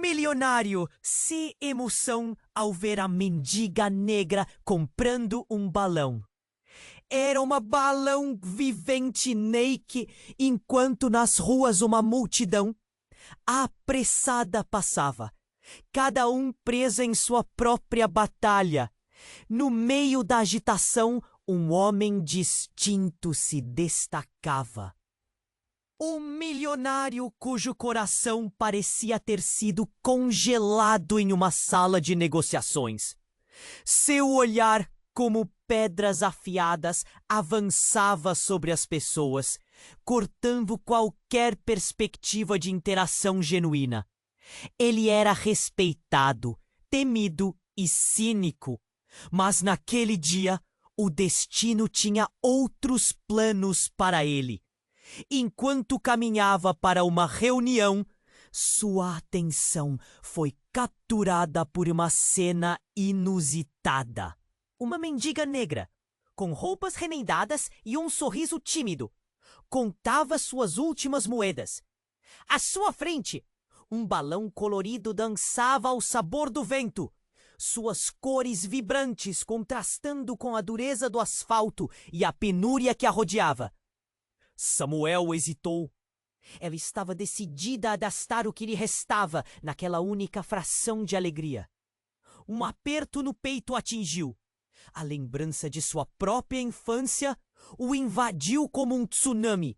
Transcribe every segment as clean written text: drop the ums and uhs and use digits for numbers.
milionário se emoção ao ver a mendiga negra comprando um balão. Era uma balão vivente Nike, enquanto nas ruas uma multidão apressada passava, cada um preso em sua própria batalha. No meio da agitação, um homem distinto se destacava. Um milionário cujo coração parecia ter sido congelado em uma sala de negociações. Seu olhar, como pedras afiadas, avançava sobre as pessoas, cortando qualquer perspectiva de interação genuína. Ele era respeitado, temido e cínico, mas naquele dia o destino tinha outros planos para ele. Enquanto caminhava para uma reunião, sua atenção foi capturada por uma cena inusitada. Uma mendiga negra, com roupas remendadas e um sorriso tímido, contava suas últimas moedas. À sua frente, um balão colorido dançava ao sabor do vento, suas cores vibrantes contrastando com a dureza do asfalto e a penúria que a rodeava. Samuel hesitou. Ela estava decidida a gastar o que lhe restava naquela única fração de alegria. Um aperto no peito atingiu. A lembrança de sua própria infância o invadiu como um tsunami.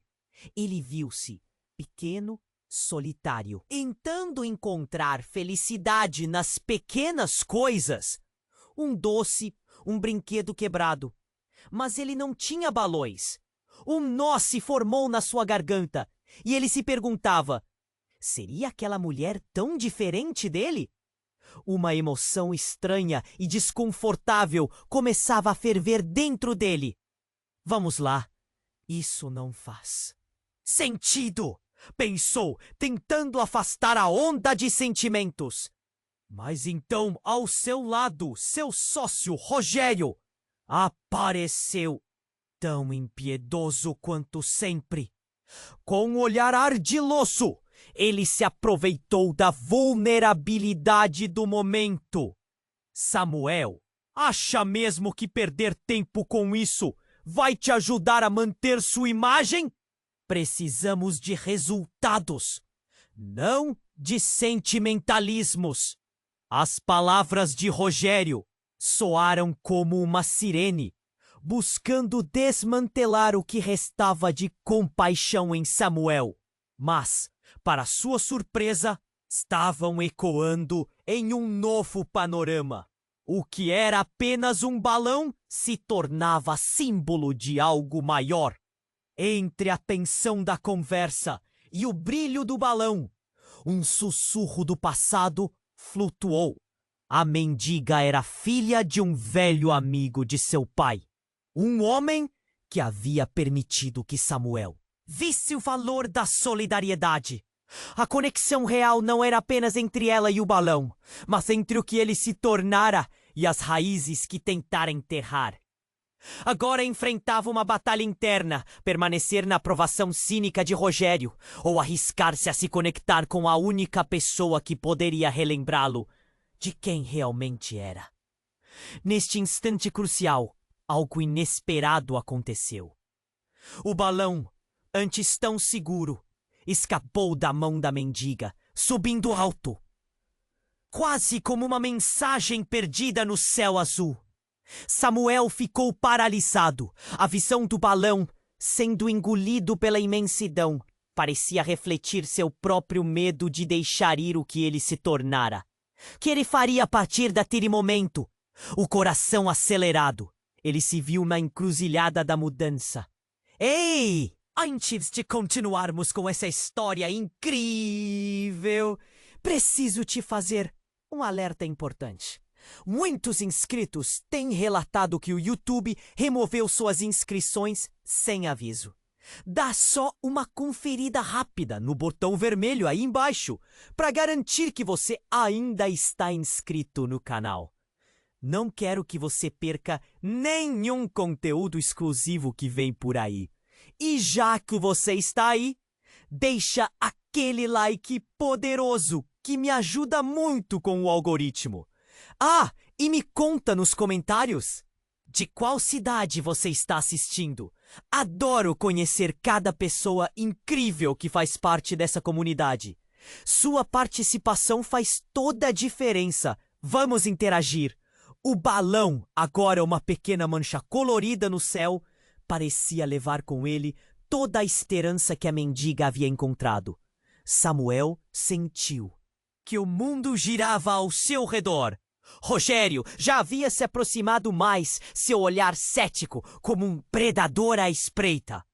Ele viu-se pequeno, solitário, tentando encontrar felicidade nas pequenas coisas. Um doce, um brinquedo quebrado. Mas ele não tinha balões. Um nó se formou na sua garganta e ele se perguntava: seria aquela mulher tão diferente dele? Uma emoção estranha e desconfortável começava a ferver dentro dele. Vamos lá, isso não faz sentido, pensou, tentando afastar a onda de sentimentos. Mas então, ao seu lado, seu sócio Rogério apareceu, tão impiedoso quanto sempre. Com um olhar ardiloso, ele se aproveitou da vulnerabilidade do momento. Samuel, acha mesmo que perder tempo com isso vai te ajudar a manter sua imagem? Precisamos de resultados, não de sentimentalismos. As palavras de Rogério soaram como uma sirene, buscando desmantelar o que restava de compaixão em Samuel. Mas, para sua surpresa, estavam ecoando em um novo panorama. O que era apenas um balão se tornava símbolo de algo maior. Entre a tensão da conversa e o brilho do balão, um sussurro do passado flutuou. A mendiga era filha de um velho amigo de seu pai. Um homem que havia permitido que Samuel visse o valor da solidariedade. A conexão real não era apenas entre ela e o balão, mas entre o que ele se tornara e as raízes que tentara enterrar. Agora enfrentava uma batalha interna, permanecer na aprovação cínica de Rogério, ou arriscar-se a se conectar com a única pessoa que poderia relembrá-lo de quem realmente era. Neste instante crucial, algo inesperado aconteceu. O balão, antes tão seguro, escapou da mão da mendiga, subindo alto, quase como uma mensagem perdida no céu azul. Samuel ficou paralisado. A visão do balão, sendo engolido pela imensidão, parecia refletir seu próprio medo de deixar ir o que ele se tornara. Que ele faria a partir daquele momento? O coração acelerado. Ele se viu na encruzilhada da mudança. Ei! Antes de continuarmos com essa história incrível, preciso te fazer um alerta importante. Muitos inscritos têm relatado que o YouTube removeu suas inscrições sem aviso. Dá só uma conferida rápida no botão vermelho aí embaixo para garantir que você ainda está inscrito no canal. Não quero que você perca nenhum conteúdo exclusivo que vem por aí. E já que você está aí, deixa aquele like poderoso que me ajuda muito com o algoritmo. Ah, e me conta nos comentários de qual cidade você está assistindo. Adoro conhecer cada pessoa incrível que faz parte dessa comunidade. Sua participação faz toda a diferença. Vamos interagir. O balão, agora uma pequena mancha colorida no céu, parecia levar com ele toda a esperança que a mendiga havia encontrado. Samuel sentiu que o mundo girava ao seu redor. Rogério já havia se aproximado mais, seu olhar cético, como um predador à espreita.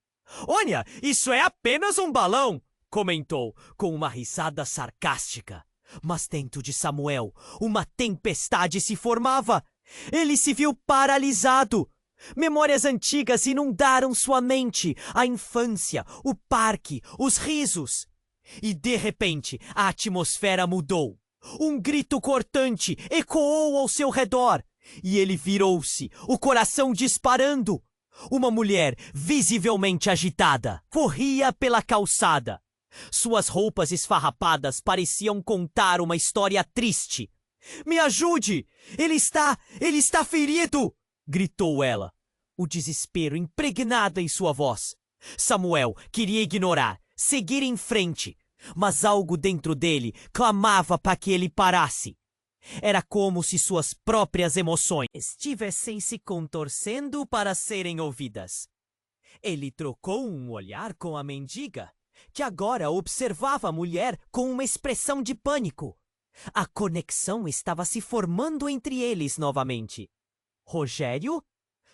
"Olha, isso é apenas um balão!" comentou, com uma risada sarcástica. Mas dentro de Samuel, uma tempestade se formava. Ele se viu paralisado. Memórias antigas inundaram sua mente, a infância, o parque, os risos. E de repente, a atmosfera mudou. Um grito cortante ecoou ao seu redor. E ele virou-se, o coração disparando. Uma mulher, visivelmente agitada, corria pela calçada. Suas roupas esfarrapadas pareciam contar uma história triste. "Me ajude! Ele está ferido!" gritou ela, o desespero impregnado em sua voz. Samuel queria ignorar, seguir em frente, mas algo dentro dele clamava para que ele parasse. Era como se suas próprias emoções estivessem se contorcendo para serem ouvidas. Ele trocou um olhar com a mendiga, que agora observava a mulher com uma expressão de pânico. A conexão estava se formando entre eles novamente. "Rogério?"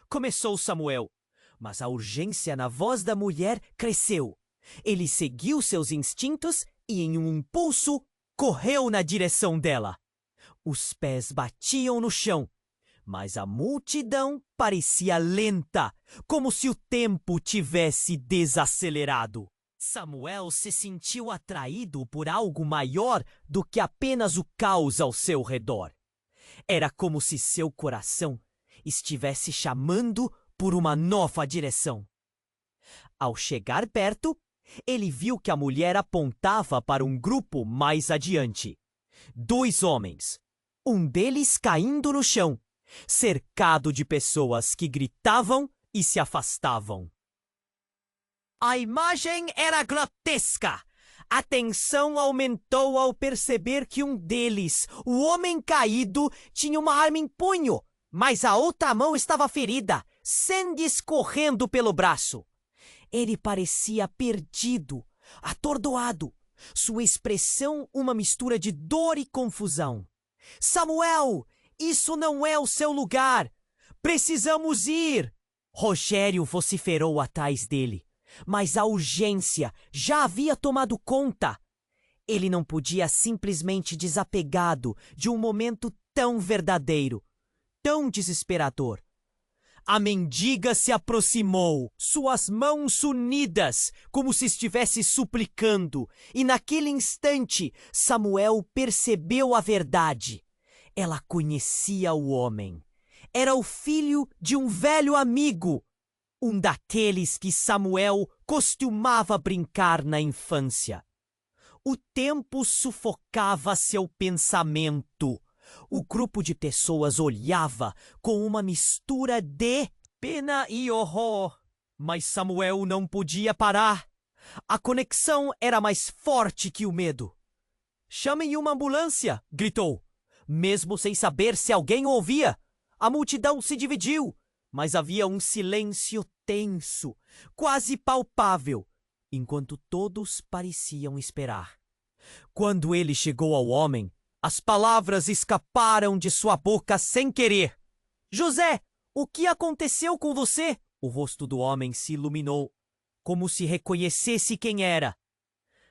começou Samuel, mas a urgência na voz da mulher cresceu. Ele seguiu seus instintos e, em um impulso, correu na direção dela. Os pés batiam no chão, mas a multidão parecia lenta, como se o tempo tivesse desacelerado. Samuel se sentiu atraído por algo maior do que apenas o caos ao seu redor. Era como se seu coração estivesse chamando por uma nova direção. Ao chegar perto, ele viu que a mulher apontava para um grupo mais adiante. 2 homens, um deles caindo no chão, cercado de pessoas que gritavam e se afastavam. A imagem era grotesca. A tensão aumentou ao perceber que um deles, o homem caído, tinha uma arma em punho, mas a outra mão estava ferida, sangue escorrendo pelo braço. Ele parecia perdido, atordoado, sua expressão uma mistura de dor e confusão. "Samuel, isso não é o seu lugar! Precisamos ir!" Rogério vociferou atrás dele. Mas a urgência já havia tomado conta. Ele não podia simplesmente desapegado de um momento tão verdadeiro, tão desesperador. A mendiga se aproximou, suas mãos unidas, como se estivesse suplicando, e naquele instante Samuel percebeu a verdade. Ela conhecia o homem. Era o filho de um velho amigo. Um daqueles que Samuel costumava brincar na infância. O tempo sufocava seu pensamento. O grupo de pessoas olhava com uma mistura de pena e horror. Mas Samuel não podia parar. A conexão era mais forte que o medo. "Chamem uma ambulância!" gritou, mesmo sem saber se alguém o ouvia. A multidão se dividiu. Mas havia um silêncio tenso, quase palpável, enquanto todos pareciam esperar. Quando ele chegou ao homem, as palavras escaparam de sua boca sem querer. "José, o que aconteceu com você?" O rosto do homem se iluminou, como se reconhecesse quem era.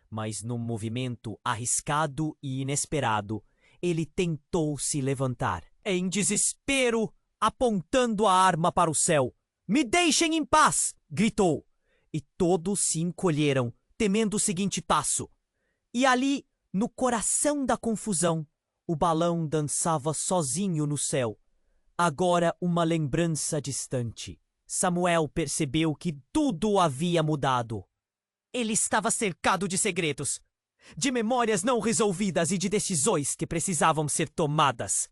Mas num movimento arriscado e inesperado, ele tentou se levantar. Em desespero, apontando a arma para o céu. "Me deixem em paz!" gritou. E todos se encolheram, temendo o seguinte passo. E ali, no coração da confusão, o balão dançava sozinho no céu. Agora uma lembrança distante. Samuel percebeu que tudo havia mudado. Ele estava cercado de segredos. de memórias não resolvidas e de decisões que precisavam ser tomadas.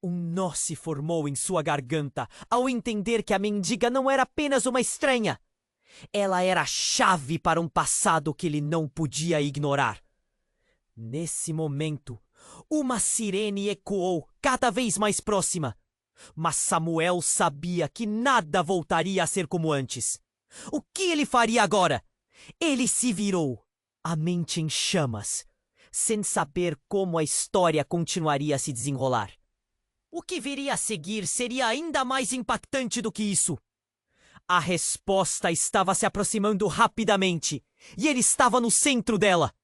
Um nó se formou em sua garganta ao entender que a mendiga não era apenas uma estranha. Ela era a chave para um passado que ele não podia ignorar. Nesse momento, uma sirene ecoou cada vez mais próxima. Mas Samuel sabia que nada voltaria a ser como antes. O que ele faria agora? Ele se virou, a mente em chamas, sem saber como a história continuaria a se desenrolar. O que viria a seguir seria ainda mais impactante do que isso. A resposta estava se aproximando rapidamente, e ele estava no centro dela.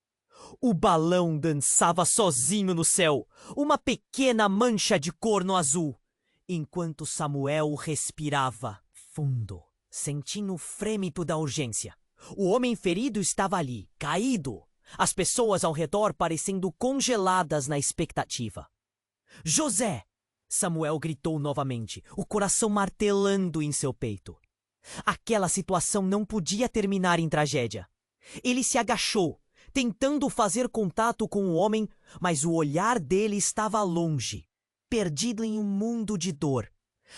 O balão dançava sozinho no céu, uma pequena mancha de corno azul, enquanto Samuel respirava fundo, sentindo o frêmito da urgência. O homem ferido estava ali, caído, as pessoas ao redor parecendo congeladas na expectativa. José! Samuel gritou novamente, o coração martelando em seu peito. Aquela situação não podia terminar em tragédia. Ele se agachou, tentando fazer contato com o homem, mas o olhar dele estava longe, perdido em um mundo de dor.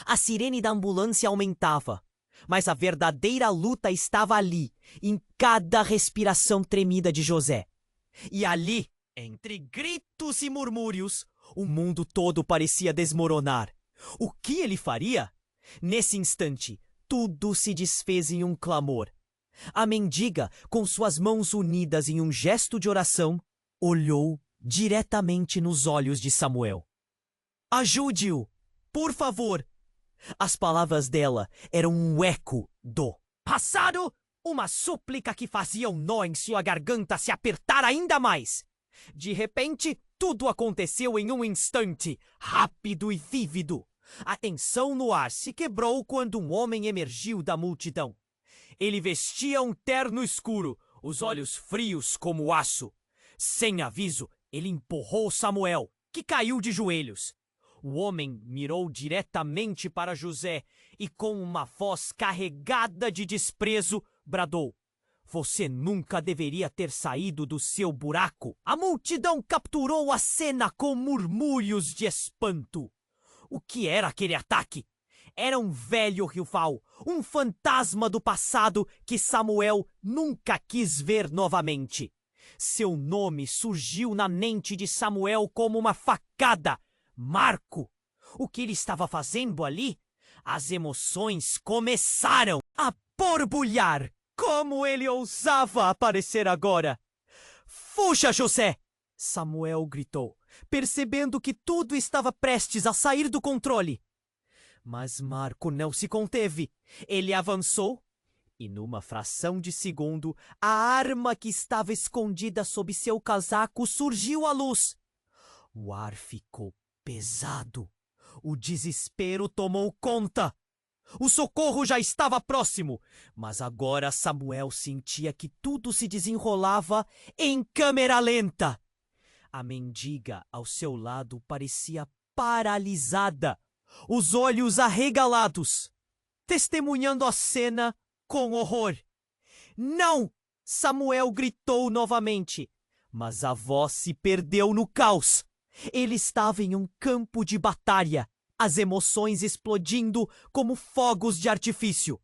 A sirene da ambulância aumentava, mas a verdadeira luta estava ali, em cada respiração tremida de José. E ali, entre gritos e murmúrios, o mundo todo parecia desmoronar. O que ele faria? Nesse instante, tudo se desfez em um clamor. A mendiga, com suas mãos unidas em um gesto de oração, olhou diretamente nos olhos de Samuel. Ajude-o, por favor! As palavras dela eram um eco do passado, uma súplica que fazia um nó em sua garganta se apertar ainda mais. De repente, tudo aconteceu em um instante, rápido e vívido. A tensão no ar se quebrou quando um homem emergiu da multidão. Ele vestia um terno escuro, os olhos frios como aço. Sem aviso, ele empurrou Samuel, que caiu de joelhos. O homem mirou diretamente para José e, com uma voz carregada de desprezo, bradou: "Você nunca deveria ter saído do seu buraco." A multidão capturou a cena com murmúrios de espanto. O que era aquele ataque? Era um velho rival, um fantasma do passado que Samuel nunca quis ver novamente. Seu nome surgiu na mente de Samuel como uma facada. Marco! O que ele estava fazendo ali? As emoções começaram a borbulhar. Como ele ousava aparecer agora? "Fuja, José!" Samuel gritou, percebendo que tudo estava prestes a sair do controle. Mas Marco não se conteve. Ele avançou e, numa fração de segundo, a arma que estava escondida sob seu casaco surgiu à luz. O ar ficou pesado. O desespero tomou conta. O socorro já estava próximo, mas agora Samuel sentia que tudo se desenrolava em câmera lenta. A mendiga ao seu lado parecia paralisada, os olhos arregalados, testemunhando a cena com horror. "Não!" Samuel gritou novamente, mas a voz se perdeu no caos. Ele estava em um campo de batalha, as emoções explodindo como fogos de artifício.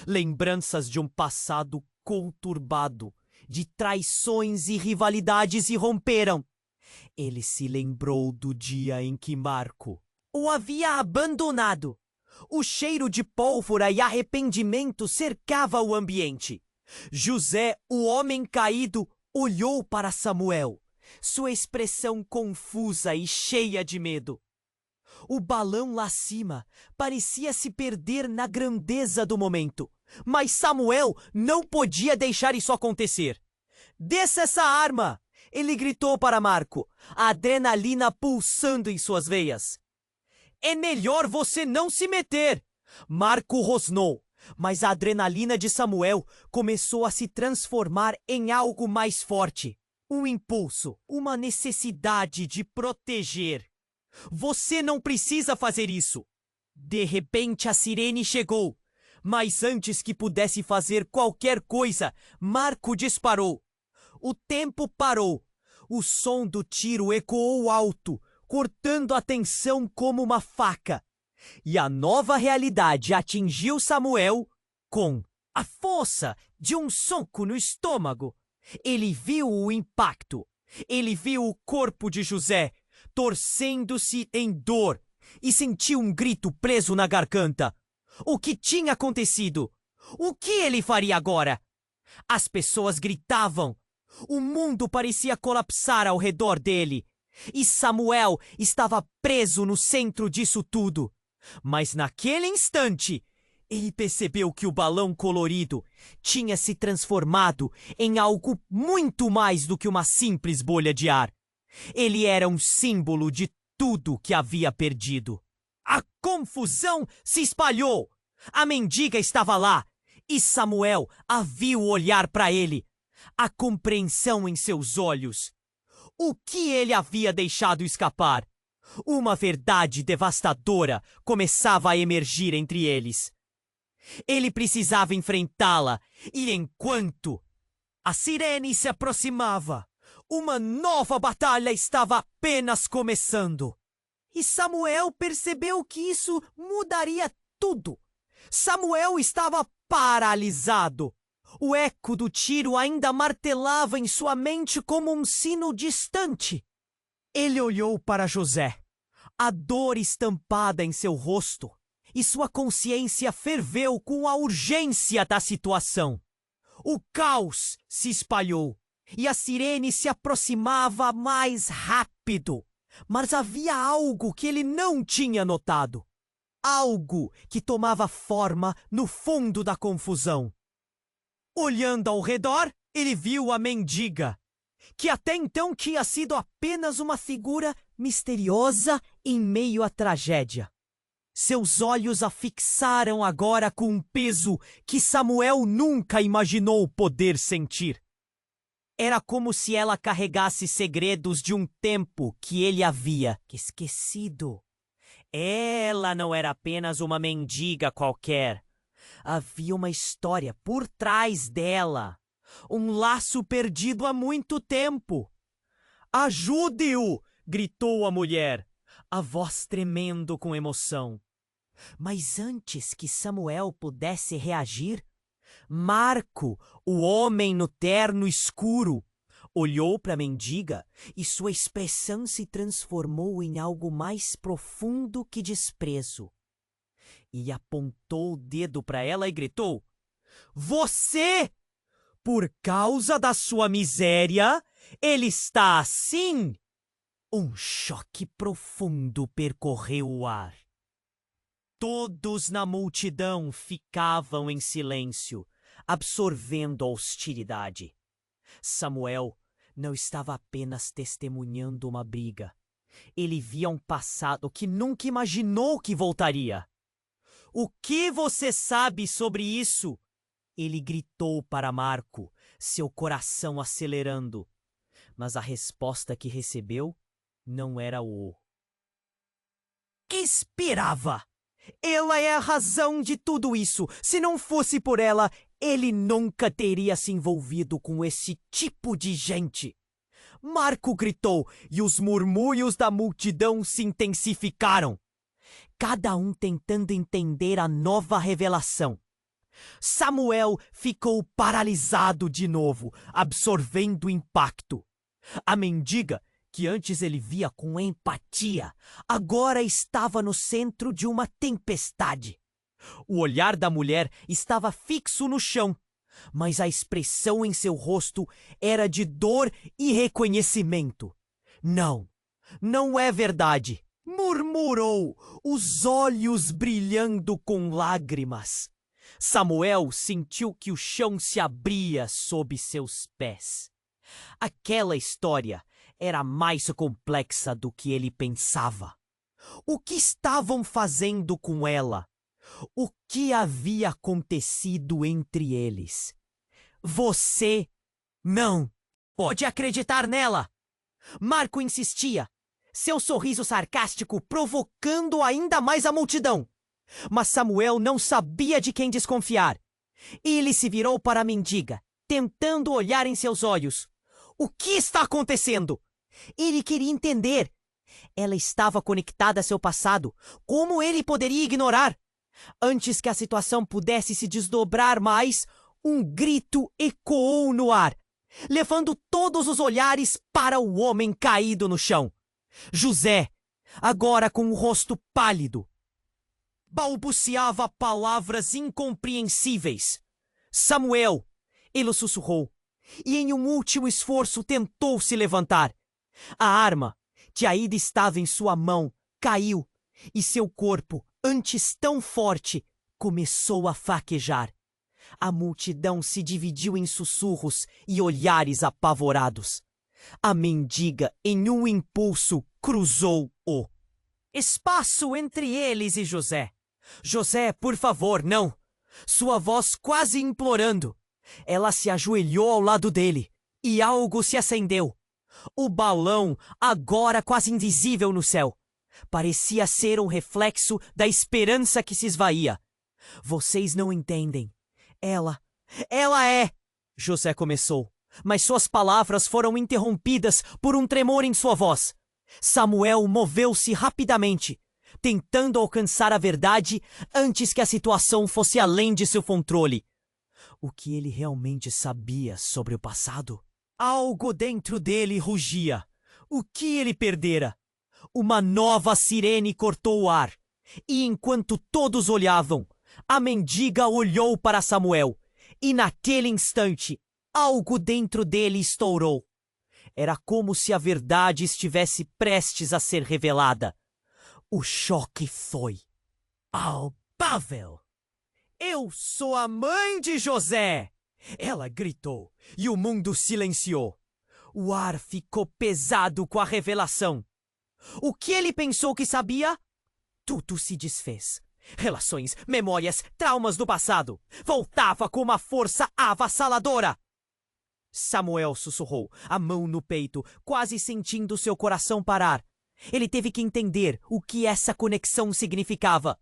Lembranças de um passado conturbado, de traições e rivalidades irromperam. Ele se lembrou do dia em que Marco o havia abandonado. O cheiro de pólvora e arrependimento cercava o ambiente. José, o homem caído, olhou para Samuel, sua expressão confusa e cheia de medo. O balão lá acima parecia se perder na grandeza do momento, mas Samuel não podia deixar isso acontecer. "Desça essa arma!" ele gritou para Marco, a adrenalina pulsando em suas veias. "É melhor você não se meter!" Marco rosnou, mas a adrenalina de Samuel começou a se transformar em algo mais forte. Um impulso, uma necessidade de proteger. "Você não precisa fazer isso!" De repente a sirene chegou, mas antes que pudesse fazer qualquer coisa, Marco disparou. O tempo parou. O som do tiro ecoou alto, cortando a tensão como uma faca. E a nova realidade atingiu Samuel com a força de um soco no estômago. Ele viu o impacto. Ele viu o corpo de José torcendo-se em dor e sentiu um grito preso na garganta. O que tinha acontecido? O que ele faria agora? As pessoas gritavam. O mundo parecia colapsar ao redor dele. E Samuel estava preso no centro disso tudo. Mas naquele instante, ele percebeu que o balão colorido tinha se transformado em algo muito mais do que uma simples bolha de ar. Ele era um símbolo de tudo que havia perdido. A confusão se espalhou. A mendiga estava lá e Samuel a viu olhar para ele. A compreensão em seus olhos. O que ele havia deixado escapar? Uma verdade devastadora começava a emergir entre eles. Ele precisava enfrentá-la, e enquanto a sirene se aproximava, uma nova batalha estava apenas começando. E Samuel percebeu que isso mudaria tudo. Samuel estava paralisado. O eco do tiro ainda martelava em sua mente como um sino distante. Ele olhou para José, a dor estampada em seu rosto, e sua consciência ferveu com a urgência da situação. O caos se espalhou, e a sirene se aproximava mais rápido. Mas havia algo que ele não tinha notado. Algo que tomava forma no fundo da confusão. Olhando ao redor, ele viu a mendiga, que até então tinha sido apenas uma figura misteriosa em meio à tragédia. Seus olhos a fixaram agora com um peso que Samuel nunca imaginou poder sentir. Era como se ela carregasse segredos de um tempo que ele havia esquecido. Ela não era apenas uma mendiga qualquer. Havia uma história por trás dela. Um laço perdido há muito tempo. "Ajude-o!" gritou a mulher, a voz tremendo com emoção. Mas antes que Samuel pudesse reagir, Marco, o homem no terno escuro, olhou para a mendiga e sua expressão se transformou em algo mais profundo que desprezo. E apontou o dedo para ela e gritou: "Você! Por causa da sua miséria, ele está assim!" Um choque profundo percorreu o ar. Todos na multidão ficavam em silêncio, absorvendo a hostilidade. Samuel não estava apenas testemunhando uma briga. Ele via um passado que nunca imaginou que voltaria. "O que você sabe sobre isso?" Ele gritou para Marco, seu coração acelerando. Mas a resposta que recebeu não era o que esperava. Ela é a razão de tudo isso. Se não fosse por ela, ele nunca teria se envolvido com esse tipo de gente. Marco gritou e os murmúrios da multidão se intensificaram. Cada um tentando entender a nova revelação. Samuel ficou paralisado de novo, absorvendo o impacto. A mendiga, que antes ele via com empatia, agora estava no centro de uma tempestade. O olhar da mulher estava fixo no chão, mas a expressão em seu rosto era de dor e reconhecimento. "Não, não é verdade", murmurou, os olhos brilhando com lágrimas. Samuel sentiu que o chão se abria sob seus pés. Aquela história era mais complexa do que ele pensava. O que estavam fazendo com ela? O que havia acontecido entre eles? "Você não pode acreditar nela!" Marco insistia, seu sorriso sarcástico provocando ainda mais a multidão. Mas Samuel não sabia de quem desconfiar. Ele se virou para a mendiga, tentando olhar em seus olhos. O que está acontecendo? Ele queria entender. Ela estava conectada a seu passado. Como ele poderia ignorar? Antes que a situação pudesse se desdobrar mais, um grito ecoou no ar, levando todos os olhares para o homem caído no chão. José, agora com o rosto pálido, balbuciava palavras incompreensíveis. Samuel, ele sussurrou, e em um último esforço tentou se levantar. A arma, que ainda estava em sua mão, caiu, e seu corpo, antes tão forte, começou a fraquejar. A multidão se dividiu em sussurros e olhares apavorados. A mendiga, em um impulso, cruzou o espaço entre eles e José. José, por favor, não! Sua voz quase implorando. Ela se ajoelhou ao lado dele, e algo se acendeu. O balão, agora quase invisível no céu, parecia ser um reflexo da esperança que se esvaía. Vocês não entendem. Ela é... José começou, mas suas palavras foram interrompidas por um tremor em sua voz. Samuel moveu-se rapidamente, tentando alcançar a verdade antes que a situação fosse além de seu controle. O que ele realmente sabia sobre o passado? Algo dentro dele rugia. O que ele perdera? Uma nova sirene cortou o ar, e enquanto todos olhavam, a mendiga olhou para Samuel, e naquele instante, algo dentro dele estourou. Era como se a verdade estivesse prestes a ser revelada. O choque foi palpável. Eu sou a mãe de José! Ela gritou, e o mundo silenciou. O ar ficou pesado com a revelação. O que ele pensou que sabia? Tudo se desfez. Relações, memórias, traumas do passado. Voltava com uma força avassaladora. Samuel sussurrou, a mão no peito, quase sentindo seu coração parar. Ele teve que entender o que essa conexão significava.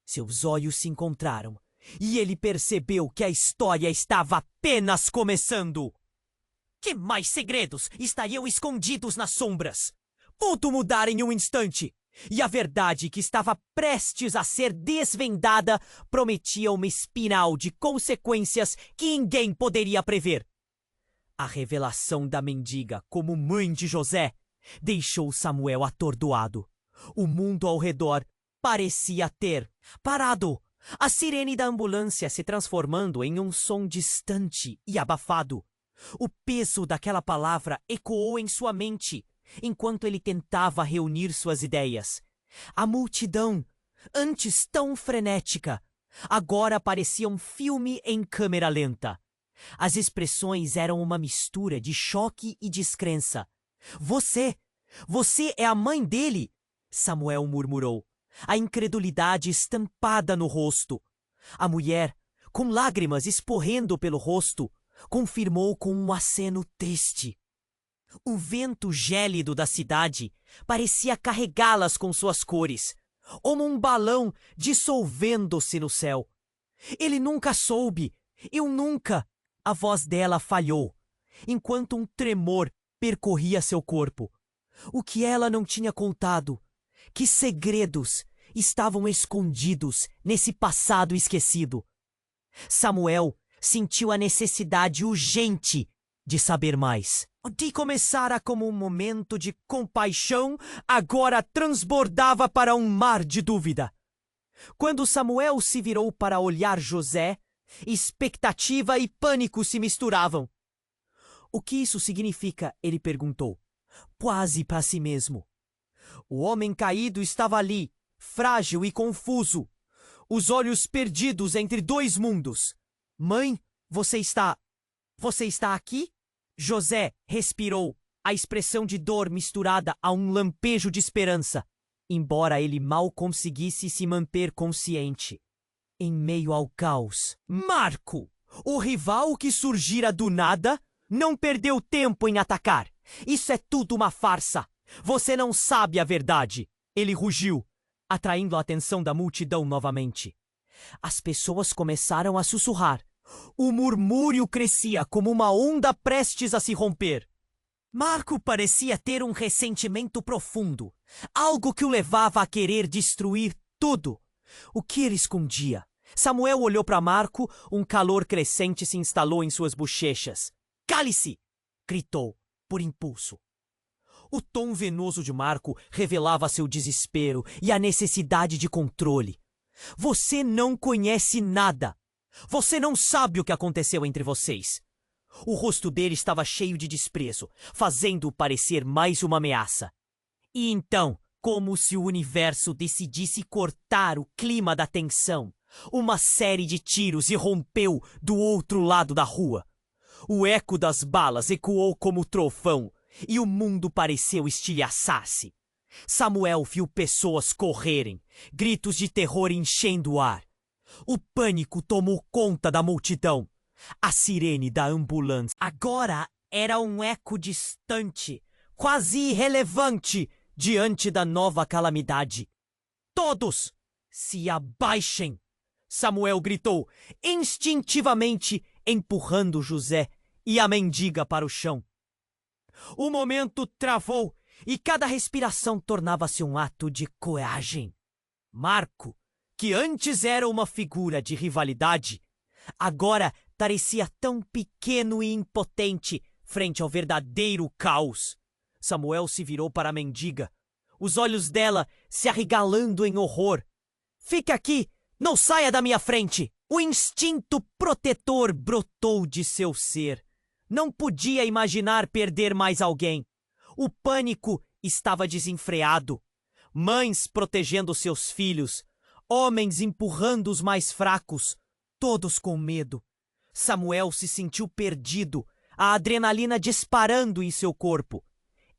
Seus olhos se encontraram, e ele percebeu que a história estava apenas começando. Que mais segredos estariam escondidos nas sombras? Tudo mudara em um instante, e a verdade que estava prestes a ser desvendada prometia uma espiral de consequências que ninguém poderia prever. A revelação da mendiga como mãe de José deixou Samuel atordoado. O mundo ao redor parecia ter parado. A sirene da ambulância se transformando em um som distante e abafado. O peso daquela palavra ecoou em sua mente, enquanto ele tentava reunir suas ideias. A multidão, antes tão frenética, agora parecia um filme em câmera lenta. As expressões eram uma mistura de choque e descrença. Você é a mãe dele! Samuel murmurou, a incredulidade estampada no rosto. A mulher, com lágrimas escorrendo pelo rosto, confirmou com um aceno triste. O vento gélido da cidade parecia carregá-las com suas cores, como um balão dissolvendo-se no céu. Ele nunca soube, eu nunca... A voz dela falhou, enquanto um tremor percorria seu corpo. O que ela não tinha contado? Que segredos estavam escondidos nesse passado esquecido? Samuel sentiu a necessidade urgente de saber mais. O que começara como um momento de compaixão, agora transbordava para um mar de dúvida. Quando Samuel se virou para olhar José, expectativa e pânico se misturavam. O que isso significa? Ele perguntou, quase para si mesmo. O homem caído estava ali, frágil e confuso, os olhos perdidos entre dois mundos. Mãe, você está aqui? José respirou, a expressão de dor misturada a um lampejo de esperança, embora ele mal conseguisse se manter consciente. Em meio ao caos, Marco, o rival que surgira do nada, não perdeu tempo em atacar. Isso é tudo uma farsa. Você não sabe a verdade. Ele rugiu, atraindo a atenção da multidão novamente. As pessoas começaram a sussurrar. O murmúrio crescia como uma onda prestes a se romper. Marco parecia ter um ressentimento profundo, algo que o levava a querer destruir tudo. O que ele escondia? Samuel olhou para Marco, um calor crescente se instalou em suas bochechas. "Cale-se!" gritou, por impulso. O tom venoso de Marco revelava seu desespero e a necessidade de controle. "Você não conhece nada. Você não sabe o que aconteceu entre vocês." O rosto dele estava cheio de desprezo, fazendo-o parecer mais uma ameaça. E então, como se o universo decidisse cortar o clima da tensão, uma série de tiros irrompeu do outro lado da rua. O eco das balas ecoou como trovão e o mundo pareceu estilhaçar-se. Samuel viu pessoas correrem, gritos de terror enchendo o ar. O pânico tomou conta da multidão. A sirene da ambulância agora era um eco distante, quase irrelevante diante da nova calamidade. "Todos se abaixem!" Samuel gritou, instintivamente empurrando José e a mendiga para o chão. O momento travou e cada respiração tornava-se um ato de coragem. Marco, que antes era uma figura de rivalidade, agora parecia tão pequeno e impotente frente ao verdadeiro caos. Samuel se virou para a mendiga, os olhos dela se arregalando em horror. "Fique aqui! Não saia da minha frente!" O instinto protetor brotou de seu ser. Não podia imaginar perder mais alguém. O pânico estava desenfreado. Mães protegendo seus filhos, homens empurrando os mais fracos, todos com medo. Samuel se sentiu perdido, a adrenalina disparando em seu corpo.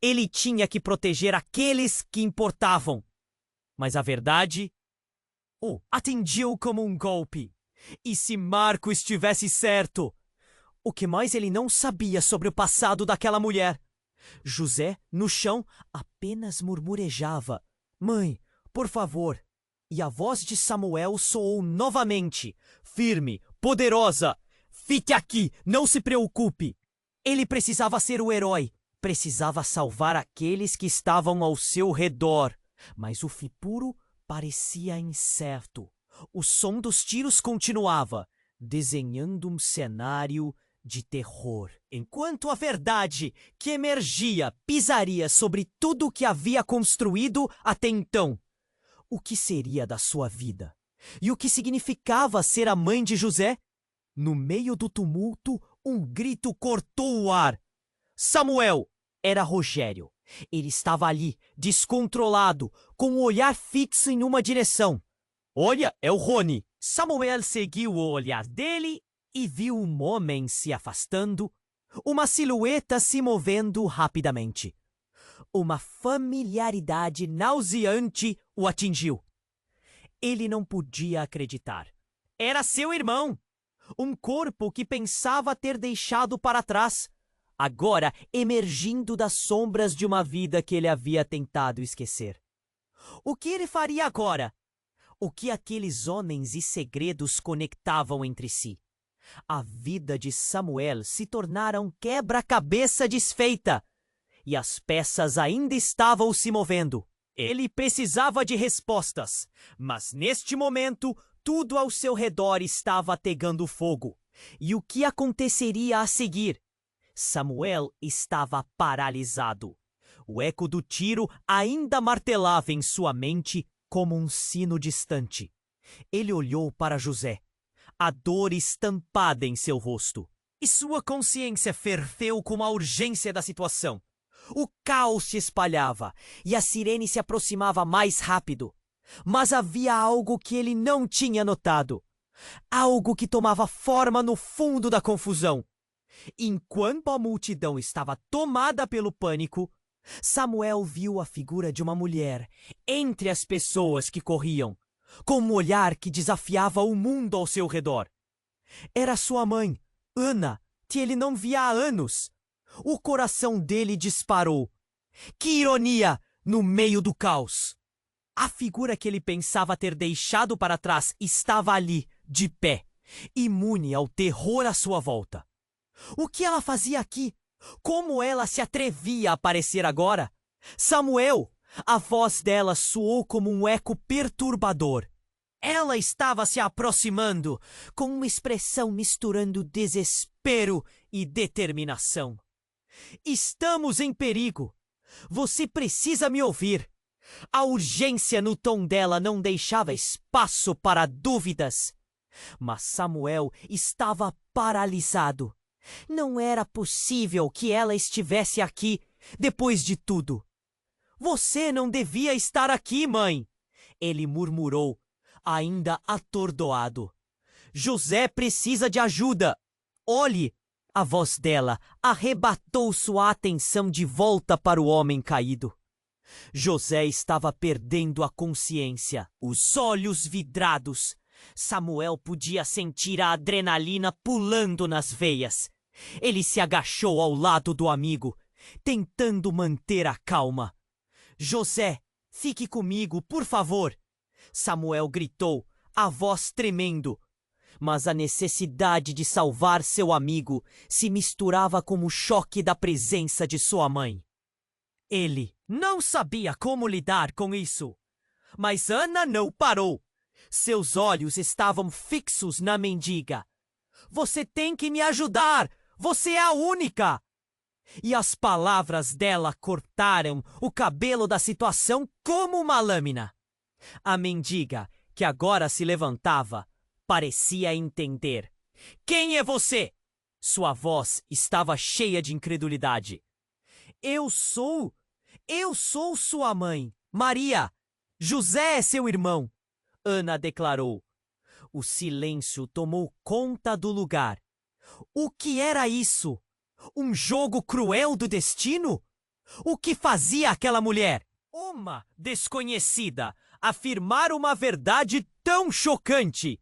Ele tinha que proteger aqueles que importavam. Mas a verdade o atingiu como um golpe. E se Marco estivesse certo? O que mais ele não sabia sobre o passado daquela mulher? José, no chão, apenas murmurejava: "Mãe, por favor." E a voz de Samuel soou novamente, firme, poderosa: "Fique aqui, não se preocupe." Ele precisava ser o herói, precisava salvar aqueles que estavam ao seu redor. Mas o futuro parecia incerto. O som dos tiros continuava, desenhando um cenário de terror. Enquanto a verdade que emergia pisaria sobre tudo o que havia construído até então. O que seria da sua vida? E o que significava ser a mãe de José? No meio do tumulto, um grito cortou o ar. Samuel! Era Rogério. Ele estava ali, descontrolado, com o olhar fixo em uma direção. "Olha, é o Rony." Samuel seguiu o olhar dele e viu um homem se afastando, uma silhueta se movendo rapidamente. Uma familiaridade nauseante o atingiu. Ele não podia acreditar. Era seu irmão! Um corpo que pensava ter deixado para trás, agora emergindo das sombras de uma vida que ele havia tentado esquecer. O que ele faria agora? O que aqueles homens e segredos conectavam entre si? A vida de Samuel se tornara um quebra-cabeça desfeita, e as peças ainda estavam se movendo. Ele precisava de respostas, mas neste momento tudo ao seu redor estava pegando fogo. E o que aconteceria a seguir? Samuel estava paralisado. O eco do tiro ainda martelava em sua mente como um sino distante. Ele olhou para José, a dor estampada em seu rosto. E sua consciência ferveu com a urgência da situação. O caos se espalhava e a sirene se aproximava mais rápido. Mas havia algo que ele não tinha notado. Algo que tomava forma no fundo da confusão. Enquanto a multidão estava tomada pelo pânico, Samuel viu a figura de uma mulher entre as pessoas que corriam, com um olhar que desafiava o mundo ao seu redor. Era sua mãe, Ana, que ele não via há anos. O coração dele disparou. Que ironia no meio do caos! A figura que ele pensava ter deixado para trás estava ali, de pé, imune ao terror à sua volta. O que ela fazia aqui? Como ela se atrevia a aparecer agora? Samuel! A voz dela soou como um eco perturbador. Ela estava se aproximando, com uma expressão misturando desespero e determinação. Estamos em perigo. Você precisa me ouvir. A urgência no tom dela não deixava espaço para dúvidas. Mas Samuel estava paralisado. Não era possível que ela estivesse aqui, depois de tudo. Você não devia estar aqui, mãe, ele murmurou, ainda atordoado. José precisa de ajuda. Olhe! A voz dela arrebatou sua atenção de volta para o homem caído. José estava perdendo a consciência, os olhos vidrados. Samuel podia sentir a adrenalina pulando nas veias. Ele se agachou ao lado do amigo, tentando manter a calma. José, fique comigo, por favor! Samuel gritou, a voz tremendo. Mas a necessidade de salvar seu amigo se misturava com o choque da presença de sua mãe. Ele não sabia como lidar com isso. Mas Ana não parou. Seus olhos estavam fixos na mendiga. Você tem que me ajudar! Você é a única! E as palavras dela cortaram o cabelo da situação como uma lâmina. A mendiga, que agora se levantava, parecia entender. Quem é você? Sua voz estava cheia de incredulidade. Eu sou sua mãe, Maria. José é seu irmão, Ana declarou. O silêncio tomou conta do lugar. O que era isso? Um jogo cruel do destino? O que fazia aquela mulher? Uma desconhecida afirmar uma verdade tão chocante.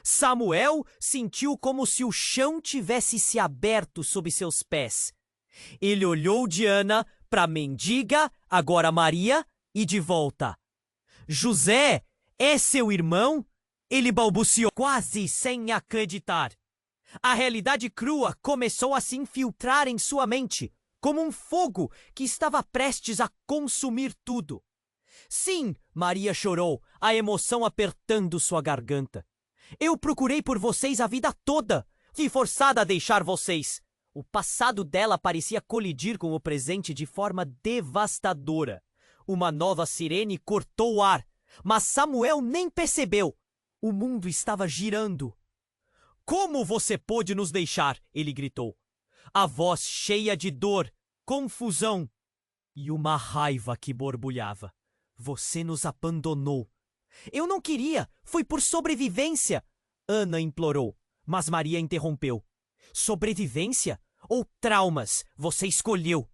Samuel sentiu como se o chão tivesse se aberto sob seus pés. Ele olhou de Ana para a mendiga, agora Maria, e de volta. José, é seu irmão? Ele balbuciou, quase sem acreditar. A realidade crua começou a se infiltrar em sua mente, como um fogo que estava prestes a consumir tudo. Sim, Maria chorou, a emoção apertando sua garganta. Eu procurei por vocês a vida toda. Fui forçada a deixar vocês. O passado dela parecia colidir com o presente de forma devastadora. Uma nova sirene cortou o ar, mas Samuel nem percebeu. O mundo estava girando. Como você pôde nos deixar? Ele gritou. A voz cheia de dor, confusão e uma raiva que borbulhava. Você nos abandonou. Eu não queria, foi por sobrevivência. Ana implorou, mas Maria interrompeu. Sobrevivência ou traumas? Você escolheu.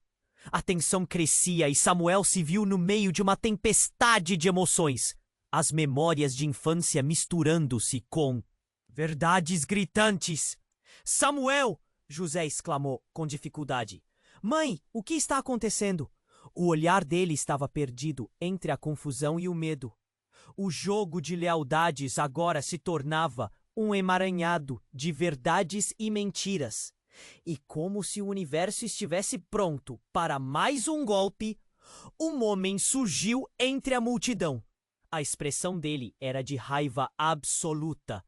A tensão crescia e Samuel se viu no meio de uma tempestade de emoções. As memórias de infância misturando-se com verdades gritantes. Samuel! José exclamou com dificuldade. Mãe, o que está acontecendo? O olhar dele estava perdido entre a confusão e o medo. O jogo de lealdades agora se tornava um emaranhado de verdades e mentiras. E como se o universo estivesse pronto para mais um golpe, um homem surgiu entre a multidão. A expressão dele era de raiva absoluta.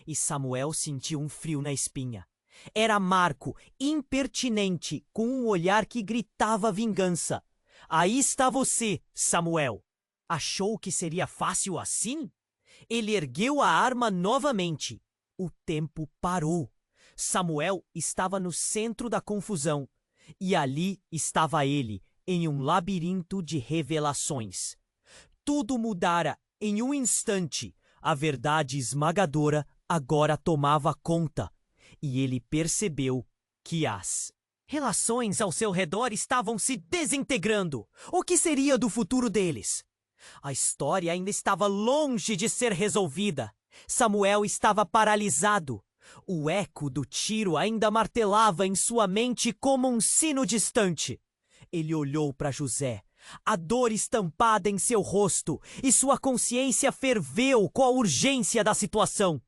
E Samuel sentiu um frio na espinha. Era Marco, impertinente, com um olhar que gritava vingança. Aí está você, Samuel. Achou que seria fácil assim? Ele ergueu a arma novamente. O tempo parou. Samuel estava no centro da confusão. E ali estava ele, em um labirinto de revelações. Tudo mudara em um instante. A verdade esmagadora agora tomava conta. E ele percebeu que as relações ao seu redor estavam se desintegrando. O que seria do futuro deles? A história ainda estava longe de ser resolvida. Samuel estava paralisado. O eco do tiro ainda martelava em sua mente como um sino distante. Ele olhou para José, a dor estampada em seu rosto, e sua consciência ferveu com a urgência da situação.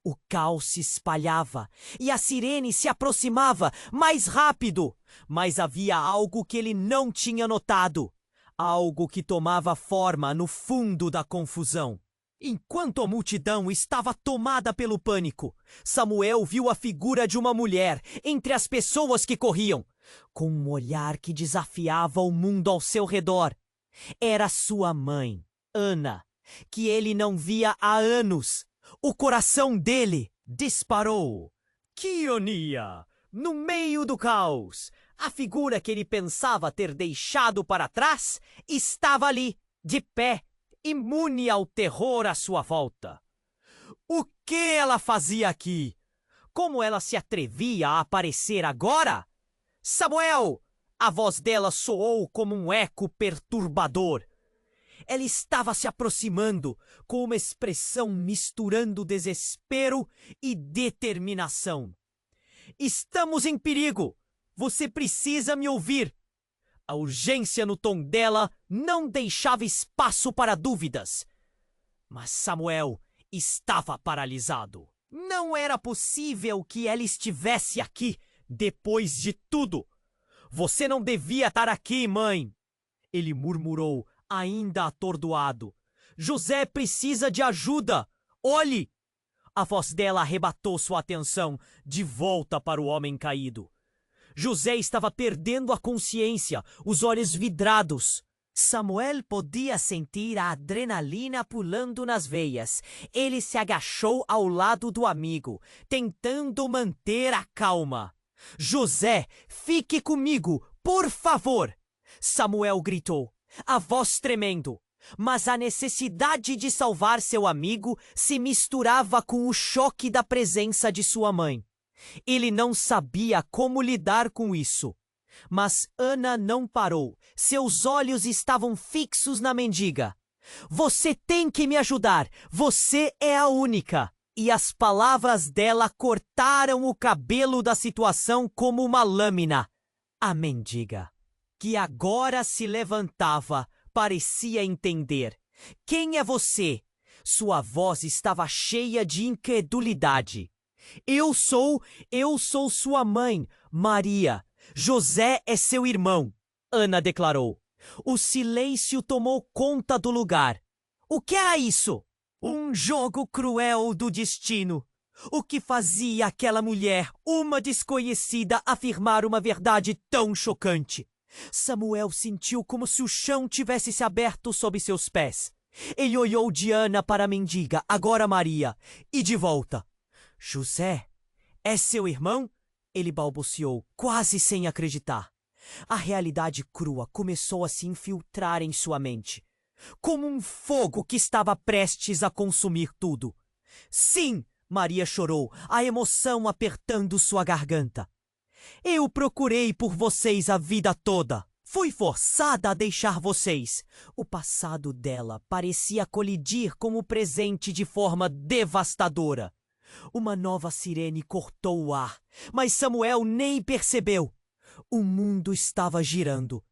O caos se espalhava e a sirene se aproximava mais rápido, mas havia algo que ele não tinha notado, algo que tomava forma no fundo da confusão. Enquanto a multidão estava tomada pelo pânico, Samuel viu a figura de uma mulher entre as pessoas que corriam, com um olhar que desafiava o mundo ao seu redor. Era sua mãe, Ana, que ele não via há anos. O coração dele disparou. Que ironia! No meio do caos, a figura que ele pensava ter deixado para trás estava ali, de pé, imune ao terror à sua volta. O que ela fazia aqui? Como ela se atrevia a aparecer agora? Samuel! A voz dela soou como um eco perturbador. Ela estava se aproximando, com uma expressão misturando desespero e determinação. Estamos em perigo! Você precisa me ouvir! A urgência no tom dela não deixava espaço para dúvidas. Mas Samuel estava paralisado. Não era possível que ela estivesse aqui, depois de tudo. Você não devia estar aqui, mãe! Ele murmurou, ainda atordoado. José precisa de ajuda! Olhe! A voz dela arrebatou sua atenção de volta para o homem caído. José estava perdendo a consciência, os olhos vidrados. Samuel podia sentir a adrenalina pulando nas veias. Ele se agachou ao lado do amigo, tentando manter a calma. José, fique comigo, por favor! Samuel gritou, a voz tremendo. Mas a necessidade de salvar seu amigo se misturava com o choque da presença de sua mãe. Ele não sabia como lidar com isso. Mas Ana não parou. Seus olhos estavam fixos na mendiga. Você tem que me ajudar. Você é a única. E as palavras dela cortaram o cabelo da situação como uma lâmina. A mendiga, que agora se levantava, parecia entender. Quem é você? Sua voz estava cheia de incredulidade. Eu sou sua mãe, Maria. José é seu irmão, Ana declarou. O silêncio tomou conta do lugar. O que era isso? Um jogo cruel do destino. O que fazia aquela mulher, uma desconhecida, afirmar uma verdade tão chocante? Samuel sentiu como se o chão tivesse se aberto sob seus pés. Ele olhou de Ana para a mendiga, agora Maria, e de volta. José, é seu irmão? Ele balbuciou, quase sem acreditar. A realidade crua começou a se infiltrar em sua mente, como um fogo que estava prestes a consumir tudo. Sim, Maria chorou, a emoção apertando sua garganta. Eu procurei por vocês a vida toda. Fui forçada a deixar vocês. O passado dela parecia colidir com o presente de forma devastadora. Uma nova sirene cortou o ar, mas Samuel nem percebeu. O mundo estava girando.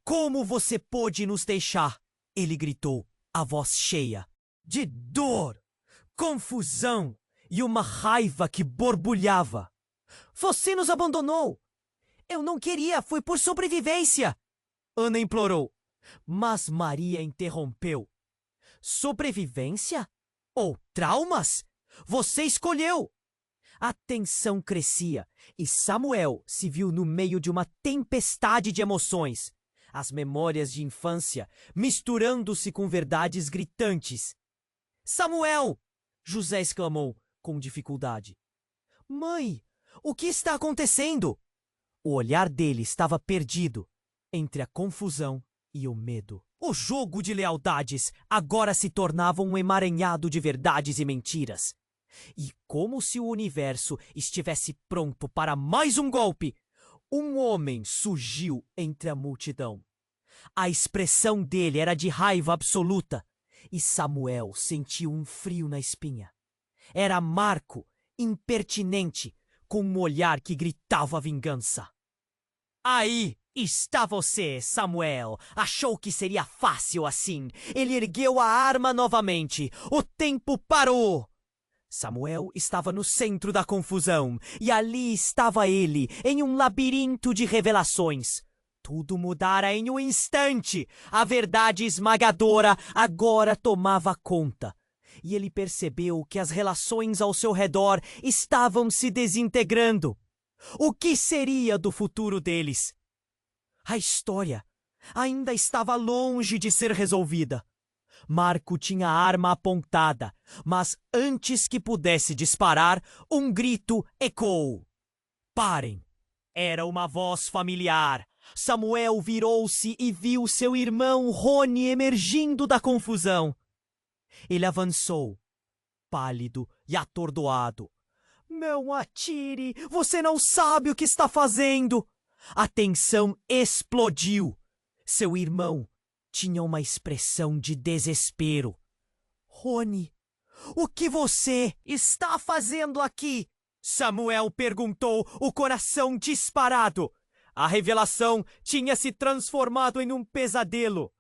Como você pôde nos deixar? Ele gritou, a voz cheia de dor, confusão e uma raiva que borbulhava. Você nos abandonou! Eu não queria, foi por sobrevivência! Ana implorou, mas Maria interrompeu. Sobrevivência? Ou traumas? Você escolheu! A tensão crescia e Samuel se viu no meio de uma tempestade de emoções. As memórias de infância misturando-se com verdades gritantes. Samuel! José exclamou com dificuldade. Mãe, o que está acontecendo? O olhar dele estava perdido entre a confusão e o medo. O jogo de lealdades agora se tornava um emaranhado de verdades e mentiras. E como se o universo estivesse pronto para mais um golpe, um homem surgiu entre a multidão. A expressão dele era de raiva absoluta, e Samuel sentiu um frio na espinha. Era Marco, impertinente, com um olhar que gritava vingança. Aí está você, Samuel. Achou que seria fácil assim. Ele ergueu a arma novamente. O tempo parou. Samuel estava no centro da confusão, e ali estava ele, em um labirinto de revelações. Tudo mudara em um instante. A verdade esmagadora agora tomava conta. E ele percebeu que as relações ao seu redor estavam se desintegrando. O que seria do futuro deles? A história ainda estava longe de ser resolvida. Marco tinha a arma apontada, mas antes que pudesse disparar, um grito ecoou. Parem! Era uma voz familiar. Samuel virou-se e viu seu irmão Rony emergindo da confusão. Ele avançou, pálido e atordoado. Não atire! Você não sabe o que está fazendo! A tensão explodiu. Seu irmão tinha uma expressão de desespero. Rony, o que você está fazendo aqui? Samuel perguntou, o coração disparado. A revelação tinha se transformado em um pesadelo.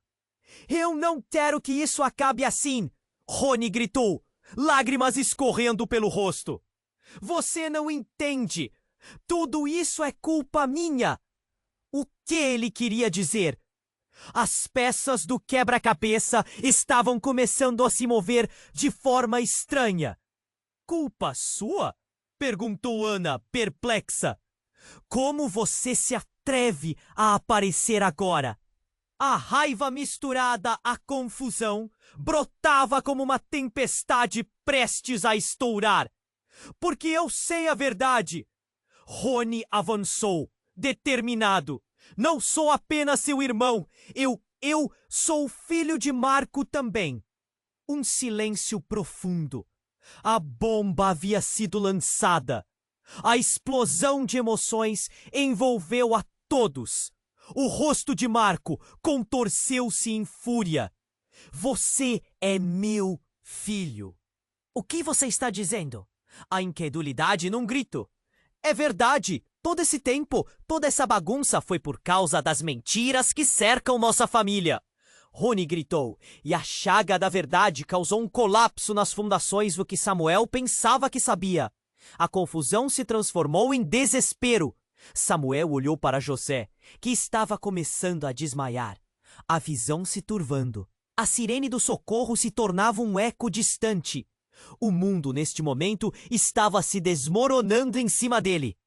Eu não quero que isso acabe assim, Rony gritou, lágrimas escorrendo pelo rosto. Você não entende. Tudo isso é culpa minha. O que ele queria dizer? As peças do quebra-cabeça estavam começando a se mover de forma estranha. Culpa sua? Perguntou Ana, perplexa. Como você se atreve a aparecer agora? A raiva misturada à confusão brotava como uma tempestade prestes a estourar. Porque eu sei a verdade. Rony avançou, determinado. Não sou apenas seu irmão, eu sou filho de Marco também. Um silêncio profundo. A bomba havia sido lançada. A explosão de emoções envolveu a todos. O rosto de Marco contorceu-se em fúria. Você é meu filho. O que você está dizendo? A incredulidade num grito. É verdade. Todo esse tempo, toda essa bagunça foi por causa das mentiras que cercam nossa família. Rony gritou, e a chaga da verdade causou um colapso nas fundações do que Samuel pensava que sabia. A confusão se transformou em desespero. Samuel olhou para José, que estava começando a desmaiar. A visão se turvando. A sirene do socorro se tornava um eco distante. O mundo, neste momento, estava se desmoronando em cima dele.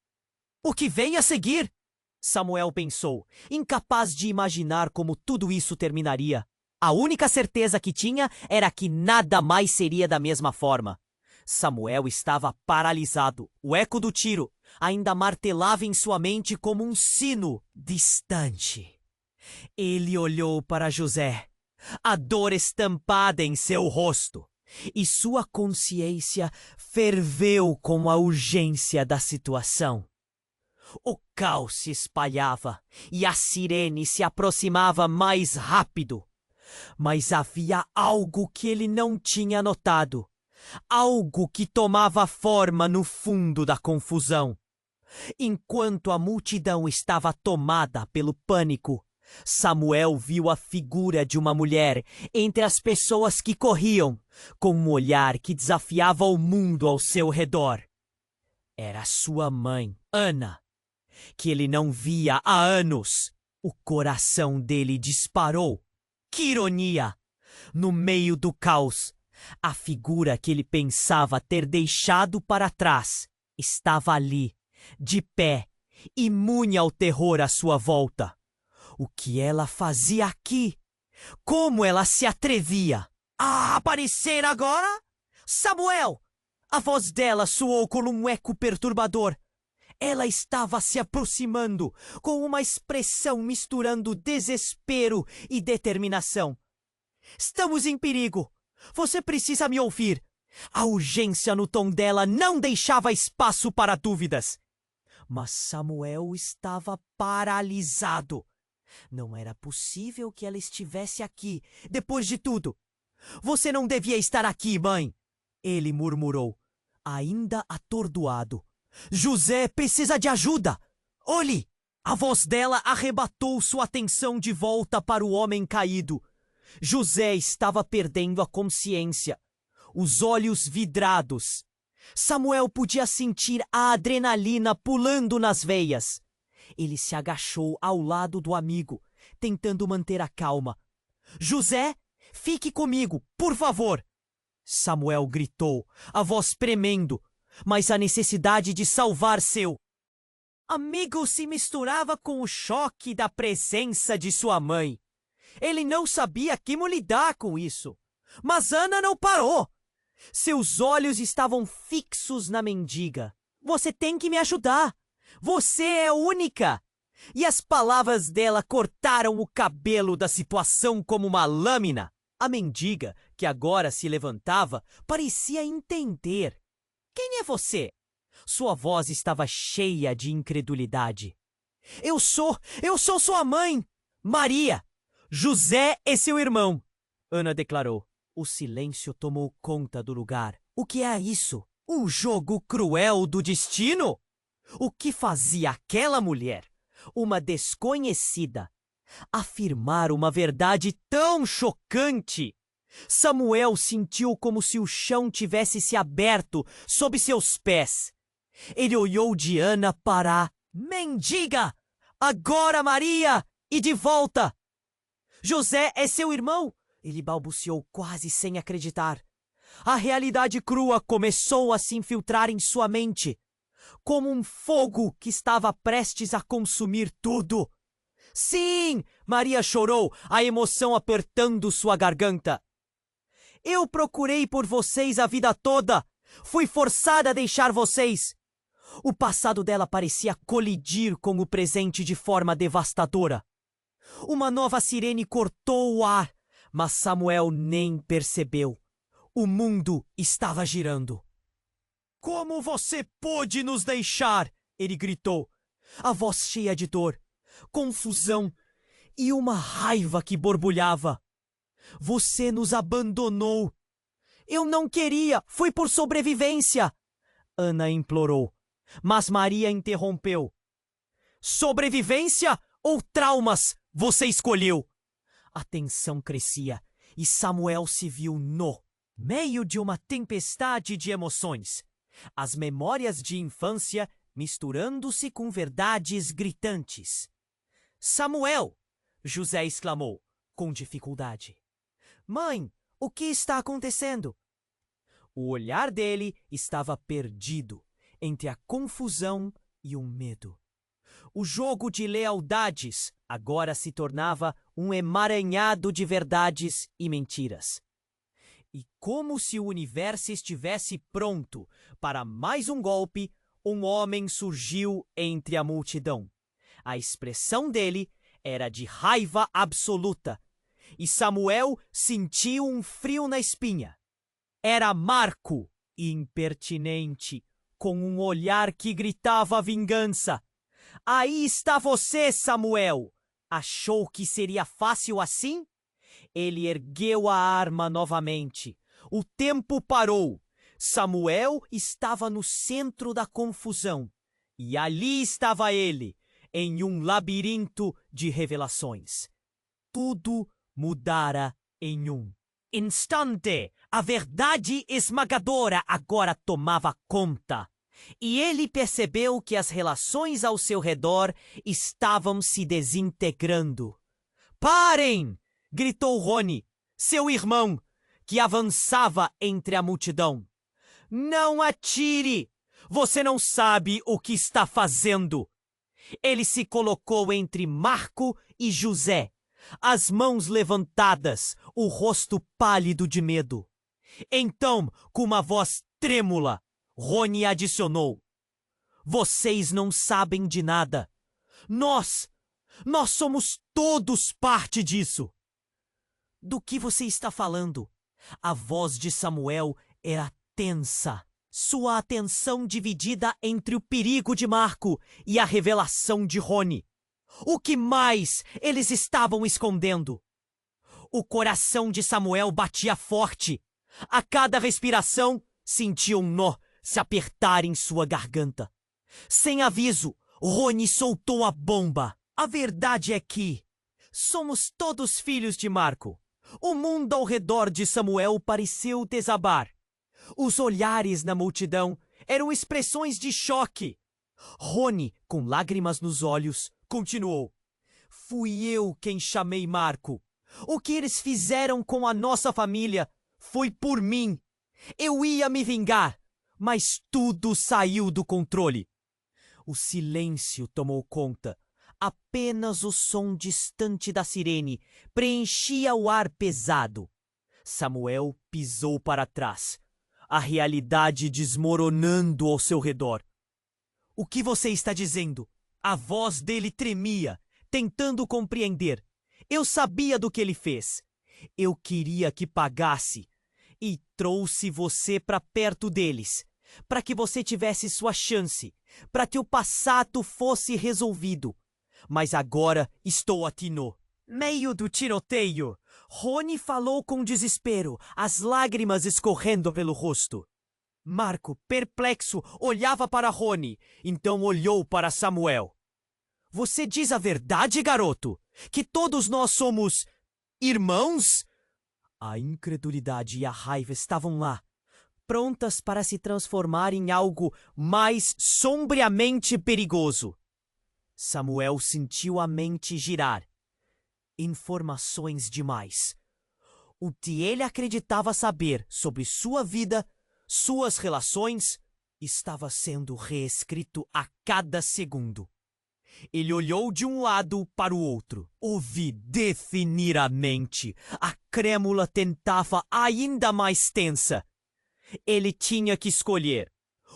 O que vem a seguir? Samuel pensou, incapaz de imaginar como tudo isso terminaria. A única certeza que tinha era que nada mais seria da mesma forma. Samuel estava paralisado. O eco do tiro ainda martelava em sua mente como um sino distante. Ele olhou para José, a dor estampada em seu rosto, e sua consciência ferveu com a urgência da situação. O caos se espalhava e a sirene se aproximava mais rápido. Mas havia algo que ele não tinha notado. Algo que tomava forma no fundo da confusão. Enquanto a multidão estava tomada pelo pânico, Samuel viu a figura de uma mulher entre as pessoas que corriam, com um olhar que desafiava o mundo ao seu redor. Era sua mãe, Ana, que ele não via há anos. O coração dele disparou. Que ironia! No meio do caos, a figura que ele pensava ter deixado para trás estava ali, de pé, imune ao terror à sua volta. O que ela fazia aqui? Como ela se atrevia a aparecer agora? Samuel! A voz dela soou como um eco perturbador. Ela estava se aproximando, com uma expressão misturando desespero e determinação. Estamos em perigo. Você precisa me ouvir. A urgência no tom dela não deixava espaço para dúvidas. Mas Samuel estava paralisado. Não era possível que ela estivesse aqui, depois de tudo. Você não devia estar aqui, mãe. Ele murmurou, ainda atordoado. José precisa de ajuda. Olhe! A voz dela arrebatou sua atenção de volta para o homem caído. José estava perdendo a consciência. Os olhos vidrados, Samuel podia sentir a adrenalina pulando nas veias. Ele se agachou ao lado do amigo, tentando manter a calma. José, fique comigo, por favor! Samuel gritou, a voz tremendo, mas a necessidade de salvar seu amigo se misturava com o choque da presença de sua mãe. Ele não sabia como lidar com isso. Mas Ana não parou. Seus olhos estavam fixos na mendiga. Você tem que me ajudar. Você é única. E as palavras dela cortaram o cabelo da situação como uma lâmina. A mendiga, que agora se levantava, parecia entender. Quem é você? Sua voz estava cheia de incredulidade. Eu sou sua mãe, Maria. José é seu irmão, Ana declarou. O silêncio tomou conta do lugar. O que é isso? Um jogo cruel do destino? O que fazia aquela mulher, uma desconhecida, afirmar uma verdade tão chocante? Samuel sentiu como se o chão tivesse se aberto sob seus pés. Ele olhou de Ana para a mendiga. Agora, Maria! E de volta! José é seu irmão? Ele balbuciou quase sem acreditar. A realidade crua começou a se infiltrar em sua mente, como um fogo que estava prestes a consumir tudo. Sim! Maria chorou, a emoção apertando sua garganta. Eu procurei por vocês a vida toda. Fui forçada a deixar vocês. O passado dela parecia colidir com o presente de forma devastadora. Uma nova sirene cortou o ar, mas Samuel nem percebeu. O mundo estava girando. Como você pôde nos deixar? Ele gritou, a voz cheia de dor, confusão e uma raiva que borbulhava. Você nos abandonou. Eu não queria, foi por sobrevivência. Ana implorou, mas Maria interrompeu. Sobrevivência ou traumas você escolheu? A tensão crescia e Samuel se viu no meio de uma tempestade de emoções. As memórias de infância misturando-se com verdades gritantes. Samuel! José exclamou, com dificuldade. Mãe, o que está acontecendo? O olhar dele estava perdido entre a confusão e o medo. O jogo de lealdades agora se tornava um emaranhado de verdades e mentiras. E como se o universo estivesse pronto para mais um golpe, um homem surgiu entre a multidão. A expressão dele era de raiva absoluta, e Samuel sentiu um frio na espinha. Era Marco, impertinente, com um olhar que gritava vingança. Aí está você, Samuel! Achou que seria fácil assim? Ele ergueu a arma novamente. O tempo parou. Samuel estava no centro da confusão. E ali estava ele, em um labirinto de revelações. Tudo mudara em um instante. A verdade esmagadora agora tomava conta. E ele percebeu que as relações ao seu redor estavam se desintegrando. Parem! Gritou Rony, seu irmão, que avançava entre a multidão. Não atire! Você não sabe o que está fazendo. Ele se colocou entre Marco e José, as mãos levantadas, o rosto pálido de medo. Então, com uma voz trêmula, Rony adicionou. Vocês não sabem de nada. Nós somos todos parte disso. Do que você está falando? A voz de Samuel era tensa. Sua atenção dividida entre o perigo de Marco e a revelação de Rony. O que mais eles estavam escondendo? O coração de Samuel batia forte. A cada respiração, sentia um nó se apertar em sua garganta. Sem aviso, Rony soltou a bomba. A verdade é que somos todos filhos de Marco. O mundo ao redor de Samuel pareceu desabar. Os olhares na multidão eram expressões de choque. Rony, com lágrimas nos olhos, continuou. Fui eu quem chamei Marco. O que eles fizeram com a nossa família foi por mim. Eu ia me vingar, mas tudo saiu do controle. O silêncio tomou conta. Apenas o som distante da sirene preenchia o ar pesado. Samuel pisou para trás, a realidade desmoronando ao seu redor. O que você está dizendo? A voz dele tremia, tentando compreender. Eu sabia do que ele fez. Eu queria que pagasse. E trouxe você para perto deles, para que você tivesse sua chance, para que o passado fosse resolvido. Mas agora estou aqui no meio do tiroteio. Rony falou com desespero, as lágrimas escorrendo pelo rosto. Marco, perplexo, olhava para Rony, então olhou para Samuel. Você diz a verdade, garoto? Que todos nós somos irmãos? A incredulidade e a raiva estavam lá, prontas para se transformar em algo mais sombriamente perigoso. Samuel sentiu a mente girar. Informações demais. O que ele acreditava saber sobre sua vida, suas relações, estava sendo reescrito a cada segundo. Ele olhou de um lado para o outro. Ouvi definitivamente. A crêmula tentava ainda mais tensa. Ele tinha que escolher.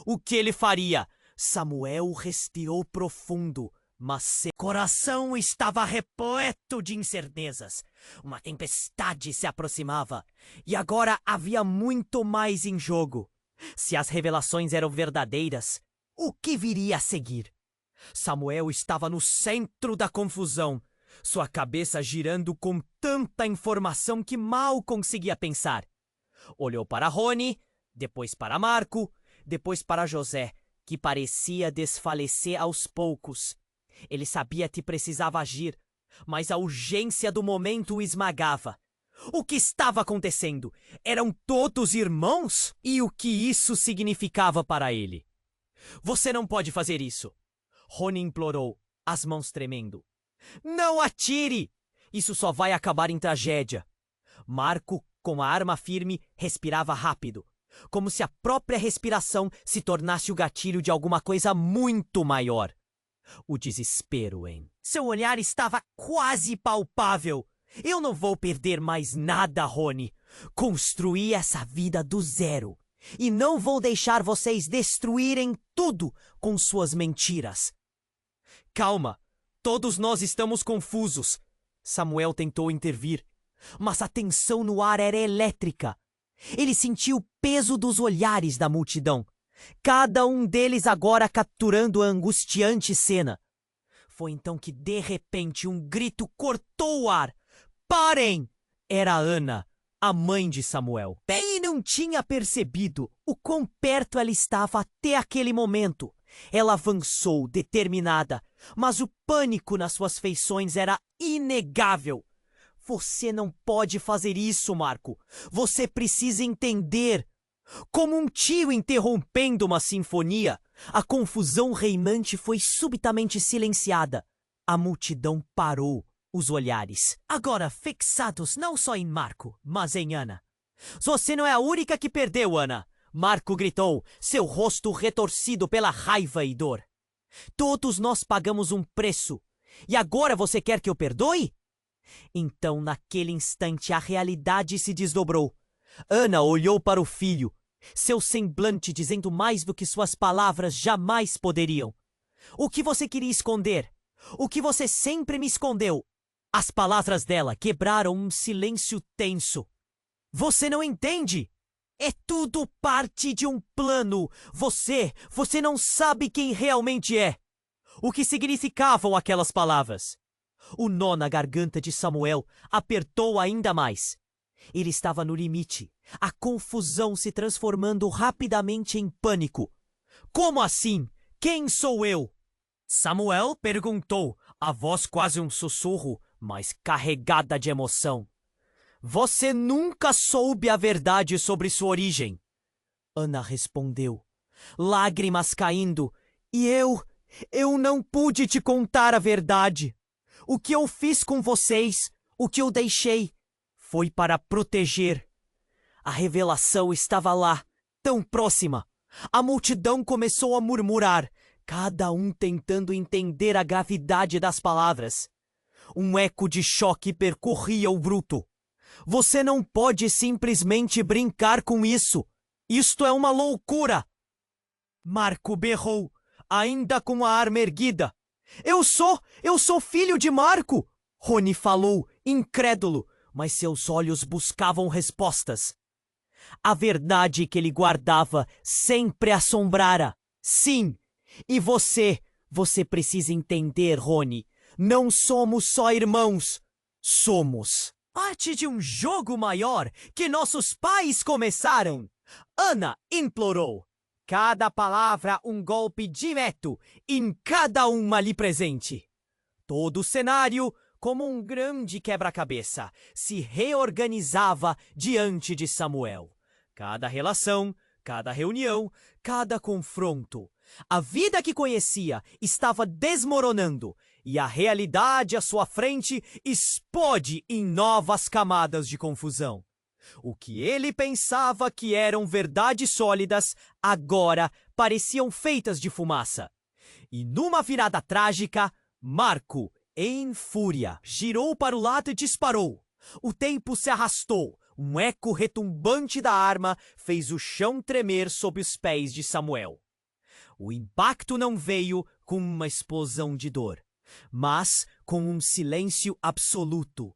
O que ele faria? Samuel respirou profundo, mas seu coração estava repleto de incertezas. Uma tempestade se aproximava, e agora havia muito mais em jogo. Se as revelações eram verdadeiras, o que viria a seguir? Samuel estava no centro da confusão, sua cabeça girando com tanta informação que mal conseguia pensar. Olhou para Rony, depois para Marco, depois para José, que parecia desfalecer aos poucos. Ele sabia que precisava agir, mas a urgência do momento o esmagava. O que estava acontecendo? Eram todos irmãos? E o que isso significava para ele? Você não pode fazer isso. Rony implorou, as mãos tremendo. Não atire! Isso só vai acabar em tragédia. Marco, com a arma firme, respirava rápido, como se a própria respiração se tornasse o gatilho de alguma coisa muito maior. O desespero em seu olhar estava quase palpável. Eu não vou perder mais nada, Rony. Construí essa vida do zero. E não vou deixar vocês destruírem tudo com suas mentiras. Calma, todos nós estamos confusos. Samuel tentou intervir, mas a tensão no ar era elétrica. Ele sentiu o peso dos olhares da multidão, cada um deles agora capturando a angustiante cena. Foi então que, de repente, um grito cortou o ar. Parem! Era Ana, a mãe de Samuel. E não tinha percebido o quão perto ela estava até aquele momento. Ela avançou, determinada, mas o pânico nas suas feições era inegável. Você não pode fazer isso, Marco. Você precisa entender. Como um tio interrompendo uma sinfonia, a confusão reinante foi subitamente silenciada. A multidão parou, os olhares, agora fixados não só em Marco, mas em Ana. Você não é a única que perdeu, Ana. Marco gritou, seu rosto retorcido pela raiva e dor. Todos nós pagamos um preço. E agora você quer que eu perdoe? Então, naquele instante, a realidade se desdobrou. Ana olhou para o filho, seu semblante dizendo mais do que suas palavras jamais poderiam. O que você queria esconder? O que você sempre me escondeu? As palavras dela quebraram um silêncio tenso. Você não entende? É tudo parte de um plano. Você não sabe quem realmente é. O que significavam aquelas palavras? O nó na garganta de Samuel apertou ainda mais. Ele estava no limite, a confusão se transformando rapidamente em pânico. Como assim? Quem sou eu? Samuel perguntou, a voz quase um sussurro, mas carregada de emoção. Você nunca soube a verdade sobre sua origem. Ana respondeu, lágrimas caindo. E eu não pude te contar a verdade. O que eu fiz com vocês, o que eu deixei, foi para proteger. A revelação estava lá, tão próxima. A multidão começou a murmurar, cada um tentando entender a gravidade das palavras. Um eco de choque percorria o bruto. Você não pode simplesmente brincar com isso. Isto é uma loucura! Marco berrou, ainda com a arma erguida. Eu sou filho de Marco! Rony falou, incrédulo, mas seus olhos buscavam respostas. A verdade que ele guardava sempre assombrara. Sim, e você precisa entender, Rony. Não somos só irmãos. Somos parte de um jogo maior que nossos pais começaram. Ana implorou. Cada palavra um golpe direto em cada uma ali presente. Todo o cenário, como um grande quebra-cabeça, se reorganizava diante de Samuel. Cada relação, cada reunião, cada confronto. A vida que conhecia estava desmoronando e a realidade à sua frente explode em novas camadas de confusão. O que ele pensava que eram verdades sólidas, agora pareciam feitas de fumaça. E numa virada trágica, Marco, em fúria, girou para o lado e disparou. O tempo se arrastou. Um eco retumbante da arma fez o chão tremer sob os pés de Samuel. O impacto não veio com uma explosão de dor, mas com um silêncio absoluto.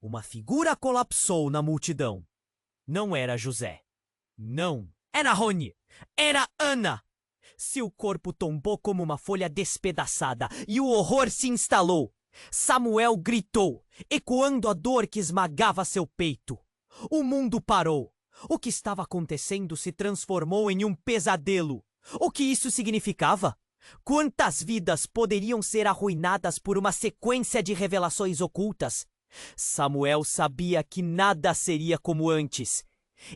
Uma figura colapsou na multidão. Não era José. Não, era Rony. Era Ana. Seu corpo tombou como uma folha despedaçada e o horror se instalou. Samuel gritou, ecoando a dor que esmagava seu peito. O mundo parou. O que estava acontecendo se transformou em um pesadelo. O que isso significava? Quantas vidas poderiam ser arruinadas por uma sequência de revelações ocultas? Samuel sabia que nada seria como antes.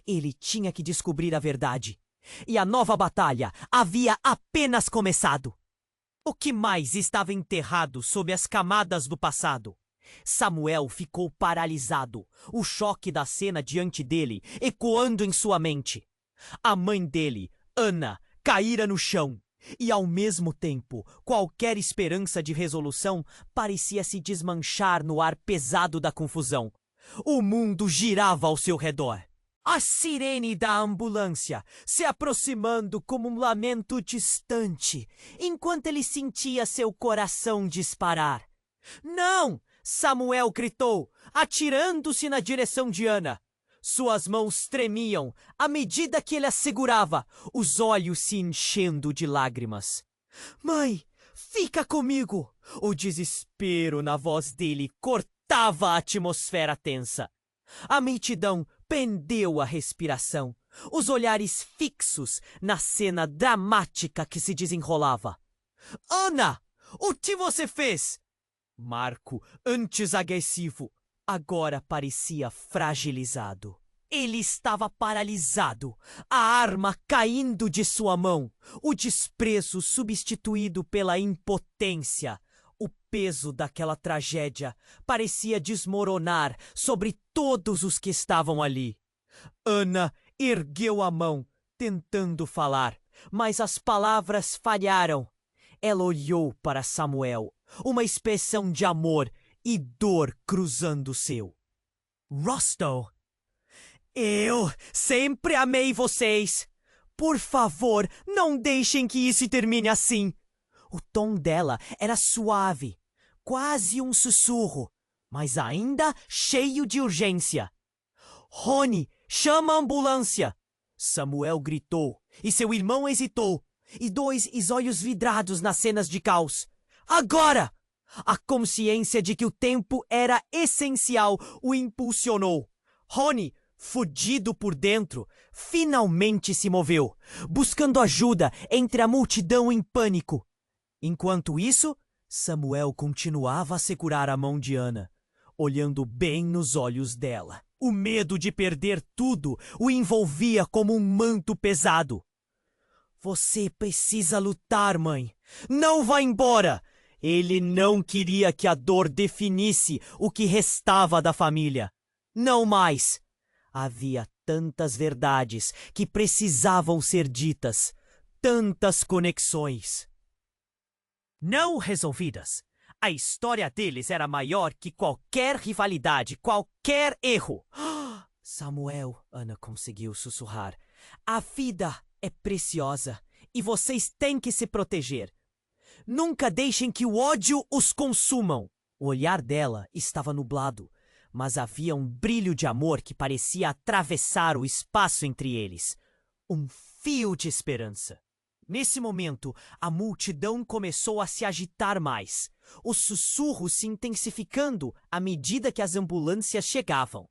Ele tinha que descobrir a verdade. E a nova batalha havia apenas começado. O que mais estava enterrado sob as camadas do passado? Samuel ficou paralisado, o choque da cena diante dele ecoando em sua mente. A mãe dele, Ana, caíra no chão. E, ao mesmo tempo, qualquer esperança de resolução parecia se desmanchar no ar pesado da confusão. O mundo girava ao seu redor. A sirene da ambulância se aproximando como um lamento distante, enquanto ele sentia seu coração disparar. Não! Samuel gritou, atirando-se na direção de Ana. Suas mãos tremiam à medida que ele a segurava, os olhos se enchendo de lágrimas. Mãe, fica comigo! O desespero na voz dele cortava a atmosfera tensa. A multidão prendeu a respiração, os olhares fixos na cena dramática que se desenrolava. Ana, o que você fez? Marco, antes agressivo, agora parecia fragilizado. Ele estava paralisado, a arma caindo de sua mão, o desprezo substituído pela impotência. O peso daquela tragédia parecia desmoronar sobre todos os que estavam ali. Ana ergueu a mão, tentando falar, mas as palavras falharam. Ela olhou para Samuel, uma expressão de amor e dor cruzando o seu. Rostow, eu sempre amei vocês. Por favor, não deixem que isso termine assim. O tom dela era suave, quase um sussurro, mas ainda cheio de urgência. Rony, chama a ambulância! Samuel gritou, e seu irmão hesitou, e dois olhos vidrados nas cenas de caos. Agora! A consciência de que o tempo era essencial o impulsionou. Rony, fudido por dentro, finalmente se moveu, buscando ajuda entre a multidão em pânico. Enquanto isso, Samuel continuava a segurar a mão de Ana, olhando bem nos olhos dela. O medo de perder tudo o envolvia como um manto pesado. Você precisa lutar, mãe. Não vá embora! Ele não queria que a dor definisse o que restava da família. Não mais. Havia tantas verdades que precisavam ser ditas, tantas conexões não resolvidas. A história deles era maior que qualquer rivalidade, qualquer erro. Samuel, Ana conseguiu sussurrar. A vida é preciosa e vocês têm que se proteger. Nunca deixem que o ódio os consumam. O olhar dela estava nublado, mas havia um brilho de amor que parecia atravessar o espaço entre eles. Um fio de esperança. Nesse momento, a multidão começou a se agitar mais, os sussurros se intensificando à medida que as ambulâncias chegavam.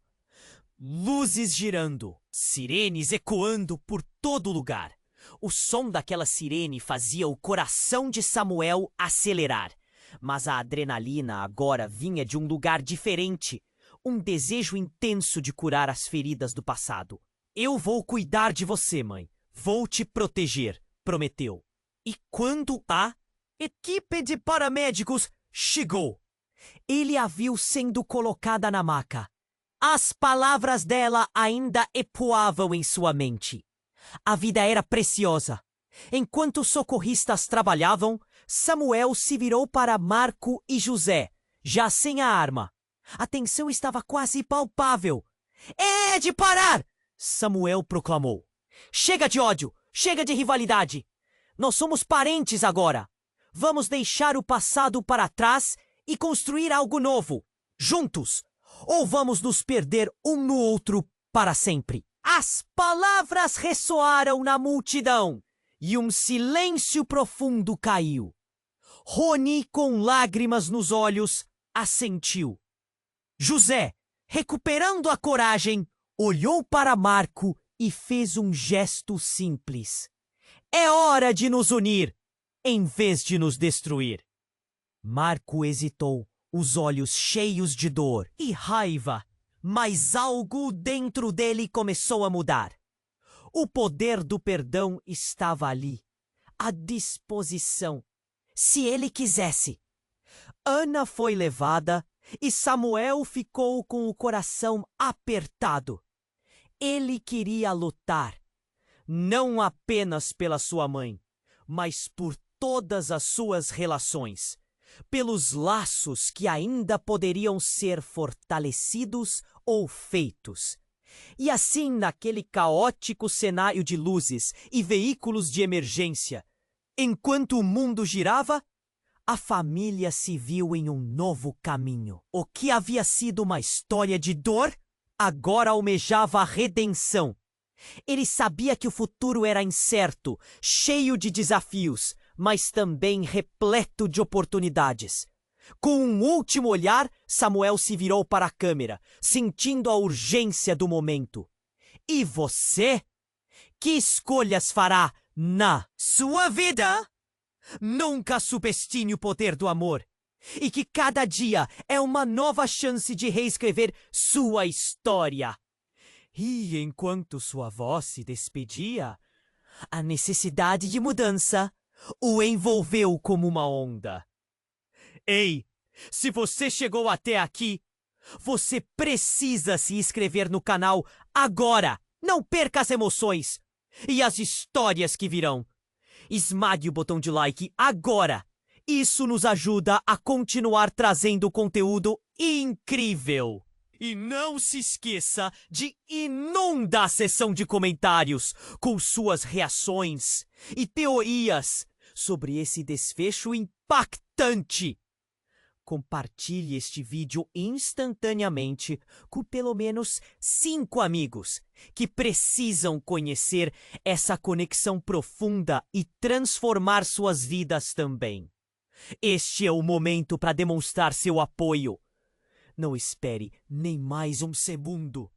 Luzes girando, sirenes ecoando por todo lugar. O som daquela sirene fazia o coração de Samuel acelerar, mas a adrenalina agora vinha de um lugar diferente, um desejo intenso de curar as feridas do passado. Eu vou cuidar de você, mãe. Vou te proteger, prometeu. E quando a equipe de paramédicos chegou, ele a viu sendo colocada na maca. As palavras dela ainda ecoavam em sua mente. A vida era preciosa. Enquanto os socorristas trabalhavam, Samuel se virou para Marco e José, já sem a arma. A tensão estava quase palpável. É de parar! Samuel proclamou. Chega de ódio! Chega de rivalidade! Nós somos parentes agora! Vamos deixar o passado para trás e construir algo novo, juntos! Ou vamos nos perder um no outro para sempre? As palavras ressoaram na multidão e um silêncio profundo caiu. Rony, com lágrimas nos olhos, assentiu. José, recuperando a coragem, olhou para Marco e fez um gesto simples. É hora de nos unir, em vez de nos destruir. Marco hesitou, os olhos cheios de dor e raiva, mas algo dentro dele começou a mudar. O poder do perdão estava ali, à disposição, se ele quisesse. Ana foi levada e Samuel ficou com o coração apertado. Ele queria lutar, não apenas pela sua mãe, mas por todas as suas relações, pelos laços que ainda poderiam ser fortalecidos ou feitos. E assim, naquele caótico cenário de luzes e veículos de emergência, enquanto o mundo girava, a família se viu em um novo caminho. O que havia sido uma história de dor, agora almejava a redenção. Ele sabia que o futuro era incerto, cheio de desafios, mas também repleto de oportunidades. Com um último olhar, Samuel se virou para a câmera, sentindo a urgência do momento. E você? Que escolhas fará na sua vida? Nunca subestime o poder do amor. E que cada dia é uma nova chance de reescrever sua história. E enquanto sua voz se despedia, a necessidade de mudança o envolveu como uma onda. Ei, se você chegou até aqui, você precisa se inscrever no canal agora. Não perca as emoções e as histórias que virão. Esmague o botão de like agora. Isso nos ajuda a continuar trazendo conteúdo incrível. E não se esqueça de inundar a seção de comentários com suas reações e teorias sobre esse desfecho impactante. Compartilhe este vídeo instantaneamente com pelo menos 5 amigos que precisam conhecer essa conexão profunda e transformar suas vidas também. Este é o momento para demonstrar seu apoio. Não espere nem mais um segundo.